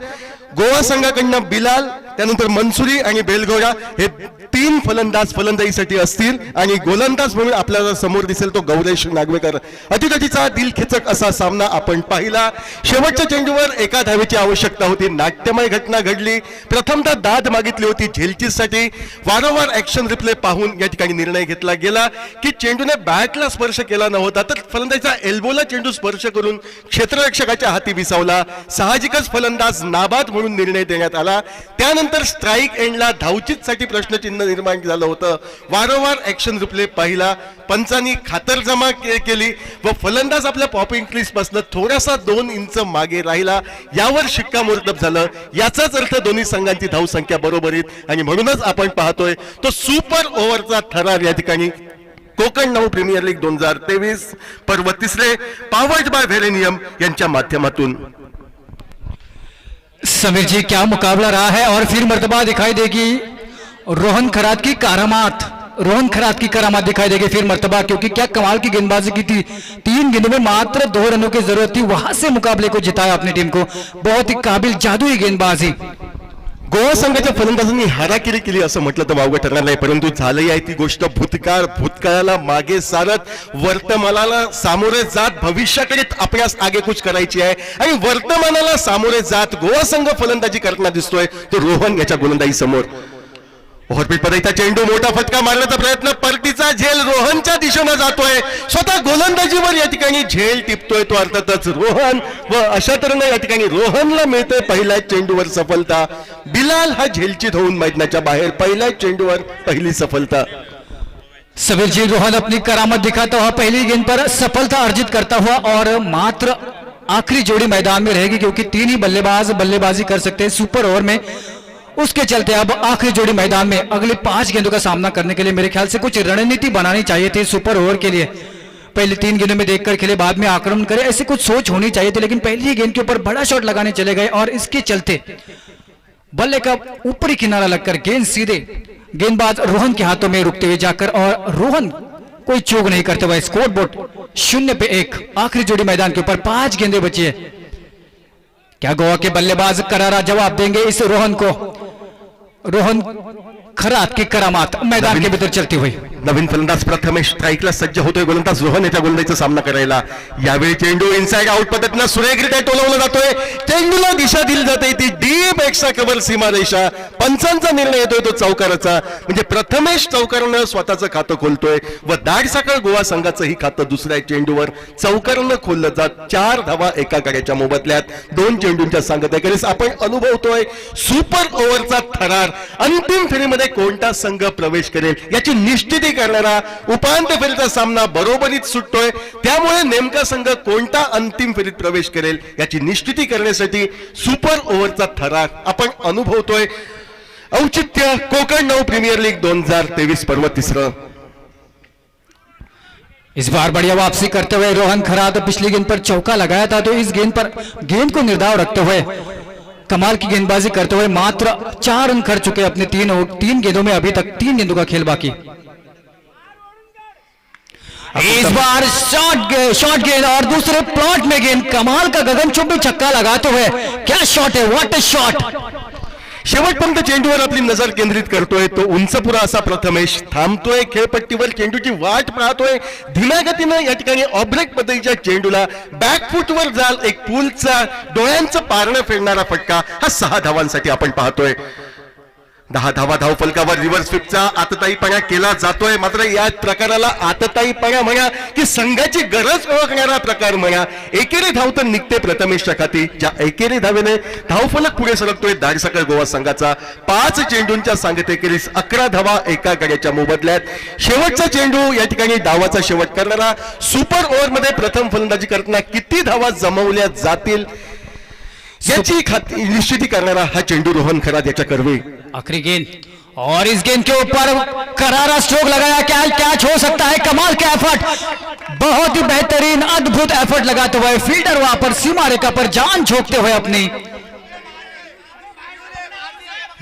गोवा संघाकडनं बिलाल, त्यानंतर मंसुरी आणि बेलगोरा हे 3 फलंदाज फलंदाजीसाठी असतील आणि गोलंदाज म्हणून आपल्याला समोर दिसेल तो गौरेश नागवेकर. अतिगतीचा दिलखेचक असा सामना आपण पाहिला. शेवटच्या चेंडूवर एका धावेची आवश्यकता होती. नाट्यमय घटना घडली. प्रथमतः दाद मागितली होती झेलचीसाठी. वारंवार ऍक्शन रिप्ले पाहून या ठिकाणी निर्णय घेतला गेला की चेंडूने बॅटला स्पर्श केला नव्हता, तर फलंदाजीचा एल्बोला चेंडू स्पर्श करून क्षेत्ररक्षकाच्या हाती विसावला. साहजिकच फलंदाज नाबाद म्हणून निर्णय देण्यात आला. त्यानंतर स्ट्राईक एंडला धावचीतसाठी प्रश्नचिन्ह निर्माण झालं होतं. वारंवार ऍक्शन रिप्ले पाहिला. पंचांनी खातरजमा केली व फलंदाज आपल्या पॉपिंग क्रीज पासून थोडासा 2 इंच मागे राहिला. यावर शिक्कामोर्तब झालं. याचाच अर्थ दोन्ही संघांची धावसंख्या बरोबरीत आणि म्हणूनच आपण पाहतोय तो सुपर ओव्हरचा थरार या ठिकाणी कोकण नाऊ प्रीमियर लीग 2023 पर्व 3 पावर्ड बाय व्हेरेनियम यांच्या माध्यमातून. समीर जी क्या मुकाबला रहा है और फिर मर्तबा दिखाई देगी रोहन खरात की करामात, रोहन खरात की करामात दिखाई देगी फिर मर्तबा, क्योंकि क्या कमाल की गेंदबाजी की थी। 3 गेंदों में मात्र 2 रनों की जरूरत थी, वहां से मुकाबले को जिताया अपनी टीम को। बहुत ही काबिल जादुई गेंदबाजी। गोवा संघाच्या फलंदाजांनी हाराकिरी केली असं म्हटलं तर वावगं ठरणार नाही, परंतु झालंही आहे ती गोष्ट भूतकाळ, भूतकाळाला मागे सारत वर्तमानाला सामोरे जात भविष्याकडे आपल्यास आगेकूच करायची आहे आणि वर्तमानाला सामोरे जात गोवा संघ फलंदाजी करताना दिसतोय तो रोहन याच्या गोलंदाजी समोर. ओव्हरपीट पदाचा चेंडू, मोठा फटका मारण्याचा प्रयत्न, परतीचा झेल रोहनच्या दिशेनं जातोय. स्वतः गोलंदाजीवर या ठिकाणी झेल टिपतोय तो अर्थातच रोहन, व अशा तऱ्हेने या ठिकाणी रोहनला मिळतोय पहिल्या चेंडूवर सफलता. बिलाल हा झेलचित होऊन मैदानाच्या बाहेर, पहिल्या चेंडूवर पहिली सफलता. सबीर जी, रोहन अपनी करामत दिखाता हुआ पहली गेंद पर सफलता अर्जित करता हुआ और मात्र आखिरी जोड़ी मैदान में रहेगी, क्योंकि 3 ही बल्लेबाज बल्लेबाजी कर सकते हैं सुपर ओवर में। उसके चलते अब आखिरी जोड़ी मैदान में अगली 5 गेंदों का सामना करने के लिए मेरे ख्याल से कुछ रणनीति बनानी चाहिए थी सुपर ओवर के लिए। पहले 3 गेंदों में देखकर खेले, बाद में आक्रमण करे, ऐसी कुछ सोच होनी चाहिए थी। लेकिन पहली ही गेंद के ऊपर बड़ा शॉट लगाने चले गए और इसके चलते बल्ले का ऊपरी किनारा लगकर गेंद सीधे गेंदबाज रोहन के हाथों में रुकते हुए जाकर, और रोहन कोई चूक नहीं करते हुए स्कोर बोर्ड 0-1। आखिरी जोड़ी मैदान के ऊपर 5 गेंदें बची है। क्या गोवा के बल्लेबाज करारा जवाब देंगे इस रोहन को? रोहन खरात की करामात मैदान के भीतर चलती हुई। नवीन फलंदाज प्रथमेश स्ट्राईकला सज्ज होतोय, गोलंदाज रोहन याच्या गोलंदाजीचा सामना करायला. यावेळी चेंडू इनसाइड आउट पद्धतीनं सुरेखरित्या टोलवला जातोय. चेंडूला दिशा दिली जाते ती डीप एक्स्ट्रा कव्हर सीमारेषा. पंचांचा निर्णय येतोय तो चौकाराचा, म्हणजे प्रथमेश चौकारानं स्वतःचं खातं खोलतोय व दाडसाकळ गोवा संघाचंही खातं दुसऱ्या चेंडूवर चौकारानं खोललं जात. 4 धावा एका गाड्याच्या मोबदल्यात 2 चेंडूंच्या सांगतेखेरीज आपण अनुभवतोय सुपर ओव्हरचा थरार. अंतिम फेरीमध्ये कोणता संघ प्रवेश करेल याची निश्चिती करणारा उपांत्य फेरीचा सामना बरोबरीत सुटतोय. त्यामुळे नेमका संघ कोणता अंतिम फेरीत प्रवेश करेल याची निश्चिती करण्यासाठी सुपर ओव्हरचा थरार आपण अनुभवतोय. औचित्य कोकण 9 प्रीमियर लीग 2023 पर्व 3. इस बार बढ़िया वापसी करते हुए रोहन खरात पिछली गेंद पर चौका लगाया था, तो इस गेंद पर गेंद को निर्धाव रखते हुए कमाल की गेंदबाजी करते हुए मात्र 4 रन कर चुके अपने 3 गेंदों में। अभी तक 3 गेंदों का खेल बाकी। इस बार शॉट गेंद और दूसरे प्लॉट में गेंद, कमाल का गगनचुंबी छक्का लगाते हुए। क्या शॉट है, व्हाट अ शॉट! शेवटपर्यंत चेंडूवर आपली नजर केंद्रित करतोय तो उंचपुरा असा प्रथमेश. थांबतोय खेळपट्टीवर, चेंडूची वाट पाहतोय. धीम्या गतीनं या ठिकाणी ऑब्रेक पद्धतीच्या चेंडूला बॅकफुटवर जाल एक पूलचा डोळ्यांचं पारणं फेडणारा फटका. हा 6 धावांसाठी आपण पाहतोय. 10 धावा धाव फलकावर रिव्हर्स स्वीपचा आतताईपणा केला जातोय. मात्र या प्रकाराला आतताईपणा म्हणा की संघाची गरज ओळखणारा प्रकार म्हणा, एकेरी धाव तर निघते प्रथमेशच्या खाती. ज्या एकेरी धावेने धावफलक पुढे सरकतोय दाडसाकळ गोवा संघाचा. 5 चेंडूंच्या सांगतेखेरीज 11 धावा एका गाड्याच्या मोबदल्यात. शेवटचा चेंडू या ठिकाणी डावाचा शेवट करणारा. सुपर ओव्हरमध्ये प्रथम फलंदाजी करताना किती धावा जमवल्या जातील याची निश्चिती करणारा हा चेंडू रोहन खरात याच्या करवे. आखिरी गेंद और इस गेंद के ऊपर करारा स्ट्रोक लगाया। क्या कैच हो सकता है? कमाल का एफर्ट, बहुत ही बेहतरीन अद्भुत एफर्ट लगाते हुए फील्डर वहां पर सीमा रेखा पर जान झोंकते हुए अपनी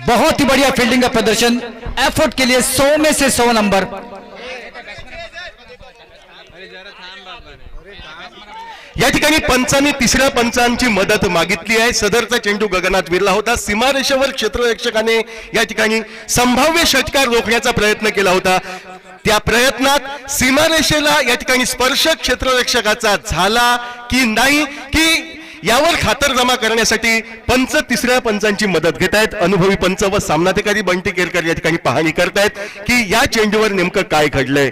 बहुत ही बढ़िया फील्डिंग का प्रदर्शन। एफर्ट के लिए 100 में से 100 नंबर। या ठिकाणी पंचांनी तिसऱ्या पंचांची मदत मागितली आहे. सदरचा चेंडू गगनात विरला होता. सीमारेषेवर क्षेत्ररक्षकाने या ठिकाणी संभाव्य षटकार रोखण्याचा प्रयत्न केला होता. त्या प्रयत्नात सीमारेषेला या ठिकाणी स्पर्श क्षेत्ररक्षकाचा झाला की नाही की यावर खातरजमा करण्यासाठी पंच तिसऱ्या पंचांची मदत घेत आहेत. अनुभवी पंच व सामनाधिकारी बंटी केरकर या ठिकाणी पाहणी करतायत की या चेंडूवर नेमकं काय घडलंय.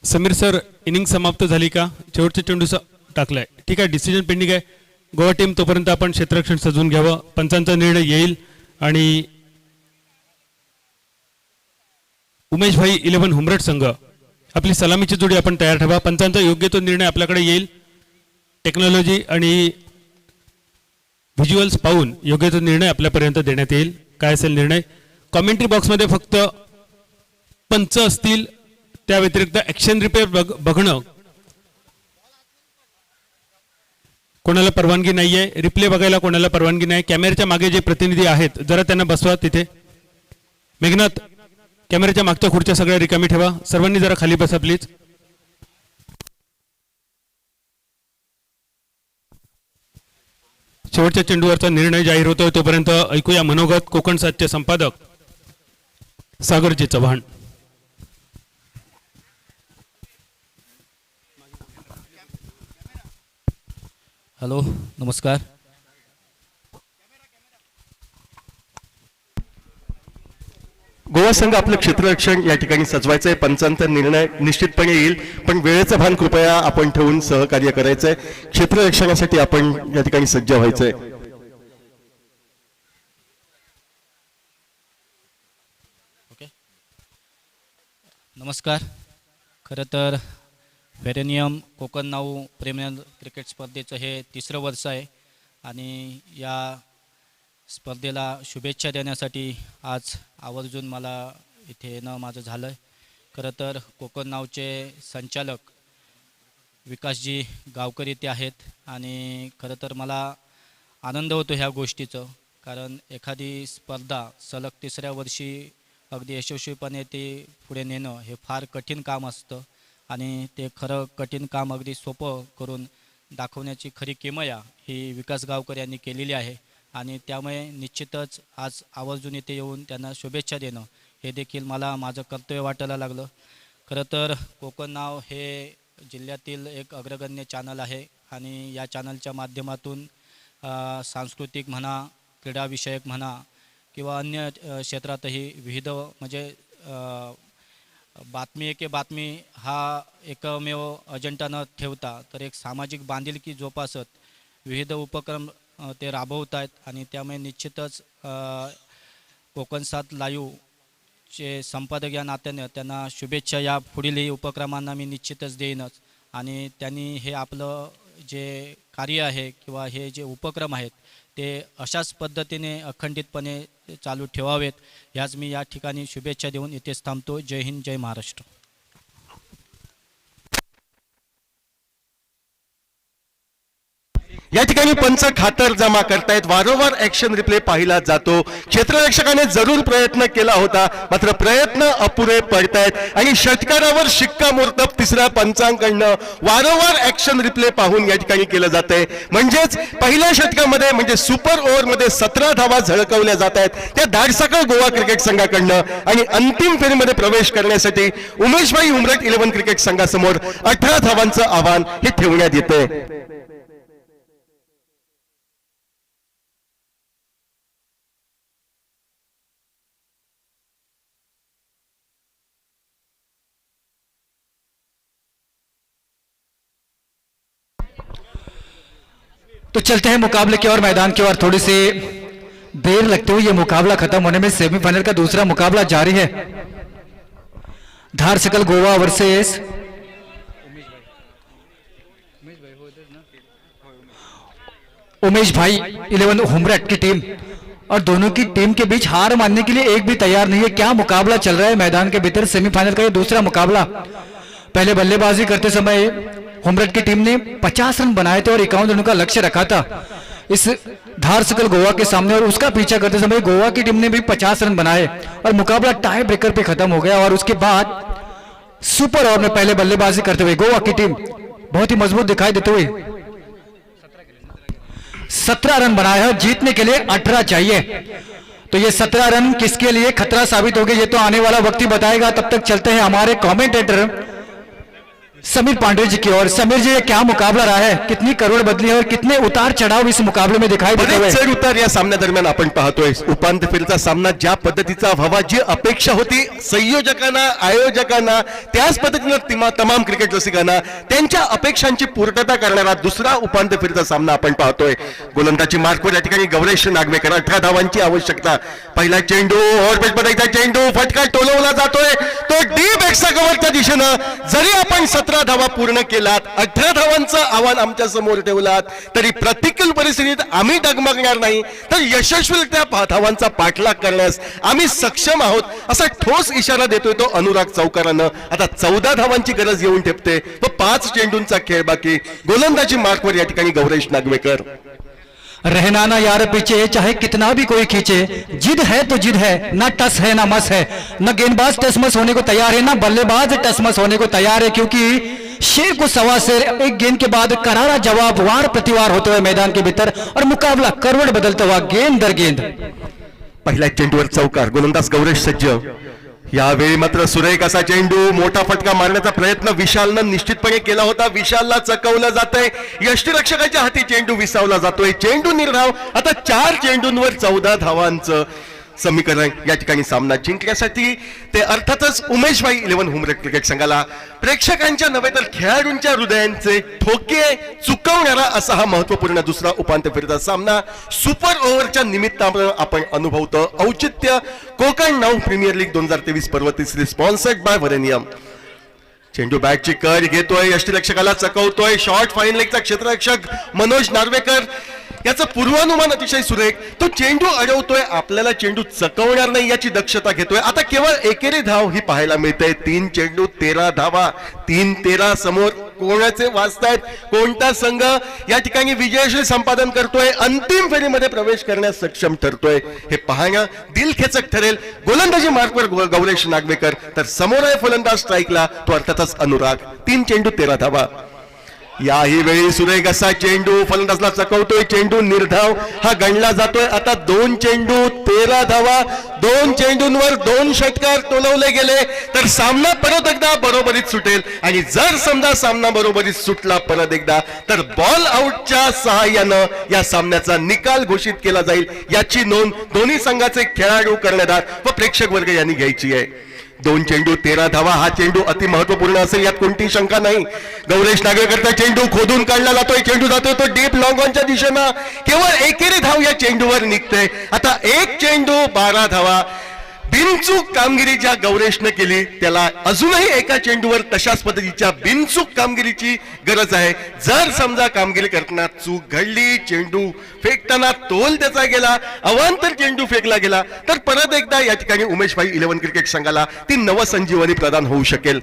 समीर सर, इनिंग समाप्त झाली का? शेवटचा चेंडू टाकलाय. ठीक आहे, डिसिजन पेंडिंग आहे. गोवा टीम तोपर्यंत आपण क्षेत्ररक्षण सजवून घ्यावं. पंचांचा निर्णय येईल आणि उमेश भाई 11 हुमरट संघ, आपली सलामीची जोडी आपण तयार ठेवा. पंचांचा योग्य तो निर्णय आपल्याकडे येईल. टेक्नॉलॉजी आणि व्हिज्युअल्स पाहून योग्य तो निर्णय आपल्यापर्यंत देण्यात येईल. काय असेल निर्णय? कॉमेंट्री बॉक्समध्ये फक्त पंच असतील, त्या व्यतिरिक्त ॲक्शन रिप्ले बघणं कोणाला परवानगी नाहीये. रिप्ले बघायला कोणाला परवानगी नाही. कॅमेऱ्याच्या मागे जे प्रतिनिधी आहेत जरा त्यांना बसवा तिथे. मेघनाथ, कॅमेऱ्याच्या मागच्या खुर्च्या सगळ्या रिकामी ठेवा. सर्वांनी जरा खाली बसा प्लीज. शेवटच्या चेंडूवरचा निर्णय जाहीर होतोय, तोपर्यंत ऐकूया मनोगत कोकण सातचे संपादक सागरजी चव्हाण. हॅलो, नमस्कार. गोवा संघ आपलं क्षेत्ररक्षण या ठिकाणी सजवायचंय. पंचांचा निर्णय निश्चितपणे येईल, पण वेळेचं भान कृपया आपण ठेवून सहकार्य करायचंय. क्षेत्ररक्षणासाठी आपण या ठिकाणी सज्ज व्हायचंय. नमस्कार. खरं तर फेरेनियम कोकण नाऊ प्रीमियर क्रिकेट स्पर्धेचं हे 3रं वर्ष आहे आणि या स्पर्धेला शुभेच्छा देण्यासाठी आज आवर्जून मला इथे येणं माझं झालं आहे. खरं तर कोकण नावचे संचालक विकासजी गावकर इथे आहेत आणि खरं तर मला आनंद होतो ह्या गोष्टीचं, कारण एखादी स्पर्धा सलग 3ऱ्या वर्षी अगदी यशस्वीपणे ते पुढे नेणं हे फार कठीण काम असतं आणि ते खरं कठीण काम अगदी सोपं करून दाखवण्याची खरी किमया ही विकास गावकर यांनी केलेली आहे आणि त्यामुळे निश्चितच आज आवर्जून इथे येऊन त्यांना शुभेच्छा देणं हे देखील मला माझं कर्तव्य वाटायला लागलं. खरं तर कोकण नाव हे जिल्ह्यातील एक अग्रगण्य चॅनल आहे आणि या चॅनलच्या माध्यमातून सांस्कृतिक म्हणा, क्रीडाविषयक म्हणा किंवा अन्य क्षेत्रातही विविध म्हणजे बातमी एके बातमी हा एकमेव अजेंडा न ठेवता तर एक सामाजिक बांधिलकी जोपासत विविध उपक्रम ते राबवत आहेत आणि त्यामुळे निश्चितच कोकण सात लाईव्हचे संपादक या नात्याने त्यांना शुभेच्छा. या पुढीलही उपक्रमांना मी निश्चितच देईनच आणि त्यांनी हे आपलं जे कार्य आहे किंवा हे जे उपक्रम आहेत ते अशाच पद्धतीने अखंडितपणे चालू ठेवावेत ह्याच मी या ठिकाणी शुभेच्छा देऊन इथेच थांबतो. जय हिंद, जय महाराष्ट्र. या ठिकाणी पंच खातर जमा करतायत. वारंवार ऍक्शन रिप्ले पाहिला जातो. क्षेत्ररक्षकाने जरूर प्रयत्न केला होता, मात्र प्रयत्न अपुरे पडतायत आणि षटकारावर शिक्कामोर्तब 3ऱ्या पंचांकडनं वारंवार ऍक्शन रिप्ले पाहून या ठिकाणी केलं जातंय. म्हणजेच पहिल्या षटकामध्ये म्हणजे सुपर ओव्हरमध्ये 17 धावा झळकवल्या जात आहेत त्या धाडसाकळ गोवा क्रिकेट संघाकडनं आणि अंतिम फेरीमध्ये प्रवेश करण्यासाठी उमेशभाई हुमरट 11 क्रिकेट संघासमोर 18 धावांचं आव्हान हे ठेवण्यात येतंय. तो चलते हैं मुकाबले की ओर, मैदान की ओर. थोड़ी सी देर लगते हुए ये मुकाबला खत्म होने में सेमीफाइनल का दूसरा मुकाबला जारी है. धार सकल गोवा वर्सेस उमेश भाई 11 हुमरट की टीम, और दोनों की टीम के बीच हार मानने के लिए एक भी तैयार नहीं है. क्या मुकाबला चल रहा है मैदान के भीतर. सेमीफाइनल का ये दूसरा मुकाबला. पहले बल्लेबाजी करते समय हुमरट की टीम ने 50 रन बनाए थे और 51 रनों का लक्ष्य रखा था इस धार सकल गोवा के सामने, और उसका पीछा करते समय गोवा की टीम ने भी 50 रन बनाए और मुकाबला टाई ब्रेकर पे खत्म हो गया. और उसके बाद सुपर ओवर में पहले बल्लेबाजी करते हुए गोवा की टीम बहुत ही मजबूत दिखाई देते हुए 17 रन बनाए हैं. जीतने के लिए 18 चाहिए. तो ये 17 रन किसके लिए खतरा साबित हो गए ये तो आने वाला वक्त ही बताएगा. तब तक चलते हैं हमारे कमेंटेटर समीर पांडे जी की ओर। समीर जी, ये क्या मुकाबला रहा है? कितनी करोड़ बदली है और कितने उतार चढ़ाव इस मुकाबले में दिखाई देते हुए? बरेच चढ उतार या सामन्यादरम्यान आपण पाहतोय। उपांत्य फेरीचा सामना ज्या पद्धतीचा व्हावा, जी अपेक्षा होती संयोजकांना, आयोजकांना, त्याच पद्धतीनं तमाम क्रिकेट रसिकांना त्यांच्या अपेक्षांची पूर्तता करणारा दुसरा उपांत्य फेरीचा सामना आपण पाहतोय। गोलंदाजी मार्कवर या ठिकाणी गौरेश नागवेकर, 18 धावांची आवश्यकता। पहिला चेंडू ओव्हरपेचमध्ये एकदा चेंडू फटका टोलवला जातोय, तो डीप एक्स्ट्रा कव्हरच्या दिशेनं। जरी आपण 17 धावा पूर्ण केलात, 18 धावांचं आव्हान आमच्या समोर ठेवलात, तरी प्रतिकूल परिस्थितीत आम्ही डगमगणार नाही, तर यशस्वीरित्या धावांचा पाठलाग करण्यास आम्ही सक्षम आहोत, असा ठोस इशारा देतोय तो अनुराग चौकारानं। आता 14 धावांची गरज येऊन ठेपते व 5 चेंडूंचा खेळ बाकी। गोलंदाजी मार्कवर या ठिकाणी गौरेश नागवेकर। रहना ना यार पीछे, चाहे कितना भी कोई खींचे, जिद है तो जिद है, ना टस है ना मस है, न गेंदबाज टस मस होने को तैयार है, ना बल्लेबाज टस मस होने को तैयार है, क्योंकि शेर को सवा शेर, एक गेंद के बाद करारा जवाब, वार प्रतिवार होते हुए मैदान के भीतर और मुकाबला करवट बदलता हुआ गेंद दर गेंद। पहिल्या चेंडूवर चौकार, गोलंदाज गौरेश सज्ज। यावेळी मात्र सुरेख असा चेंडू, मोठा फटका मारण्याचा प्रयत्न विशालनं निश्चितपणे केला होता। विशालला चकवलं जातंय, यष्टिरक्षकाच्या हाती चेंडू विसावला जातोय। चेंडू निर्धाव। आता 4 चेंडूंवर 14 धावांचं समीकरण या ठिकाणी सामना जिंकण्यासाठी ते अर्थातच उमेशभाई 11 हुमरे क्रिकेट संघाला प्रेक्षकांच्या नव्हे तर खेळाडूंच्या हृदयांचे ठोके चुकवणारा असा हा महत्वपूर्ण दुसरा उपांत्य फेरीचा सामना सुपर ओव्हरच्या निमित्तानं आपण अनुभवतो। औचित्य कोकण नाऊ प्रीमियर लीग 2023 पर्व तिसरी, स्पॉन्सर्ड बाय व्हेरेनियम। चेंडू बॅटची कर घेतोय, यष्टिरक्षकाला चकवतोय। शॉर्ट फाईन लेगचा क्षेत्ररक्षक मनोज नार्वेकर याचं पूर्वानुमान अतिशय सुरेख। तो चेंडू अडवतोय, आपल्याला चेंडू चकवणार नाही याची दक्षता घेतोय। आता केवळ एकेरी धाव ही पाहायला मिळते। 3 चेंडू 13 धावा, 3-13 समोर कोणाचे वाचतायत, कोणता संघ या ठिकाणी विजयश्री संपादन करतोय, अंतिम फेरीमध्ये प्रवेश करण्यास सक्षम ठरतोय, हे पाहणं दिलखेचक ठरेल। गोलंदाजी मार्कवर गौरेश नागवेकर, तर समोर आहे फलंदाज स्ट्राईकला, तो अर्थातच अनुराग। 3 चेंडू 13 धावा। याही वेळी सुरेख असा चेंडू फलंदाजला चकवतोय, चेंडू निर्धाव हा गणला जातोय। आता 2 चेंडू 13 धावा, 2 चेंडूंवर 2 षटकार टोलवले गेले तर सामना परत एकदा बरोबरीत सुटेल। आणि जर समजा सामना बरोबरीत सुटला परत एकदा, तर बॉल आउटच्या सहाय्यानं या सामन्याचा निकाल घोषित केला जाईल, याची नोंद दोन्ही संघाचे खेळाडू, कर्णधार व प्रेक्षक वर्ग यांनी घ्यायची आहे। 2 चेंडू 13 धावा हा चेंडू अति महत्वपूर्ण असेल, यात कोणती शंका नाही। गौरेश नागवेकरचा चेंडू खोदून काढला जातोय, चेंडू जातोय तो डीप लॉंग ऑनच्या दिशेनं। केवळ एकेरी धाव या चेंडूवर निघते। आता 1 चेंडू 12 धावा। बिनचूक कामगिरी ज्या गौरेशने केली, त्याला अजूनही एका चेंडूवर तशाच पद्धतीच्या बिनचूक कामगिरीची गरज आहे। जर समजा कामगिरी करताना चूक घडली, चेंडू फेकताना तोल त्याचा गेला, अवांतर चेंडू फेकला गेला, तर परत एकदा या ठिकाणी उमेशभाई 11 क्रिकेट संघाला ती नवसंजीवनी प्रदान होऊ शकेल।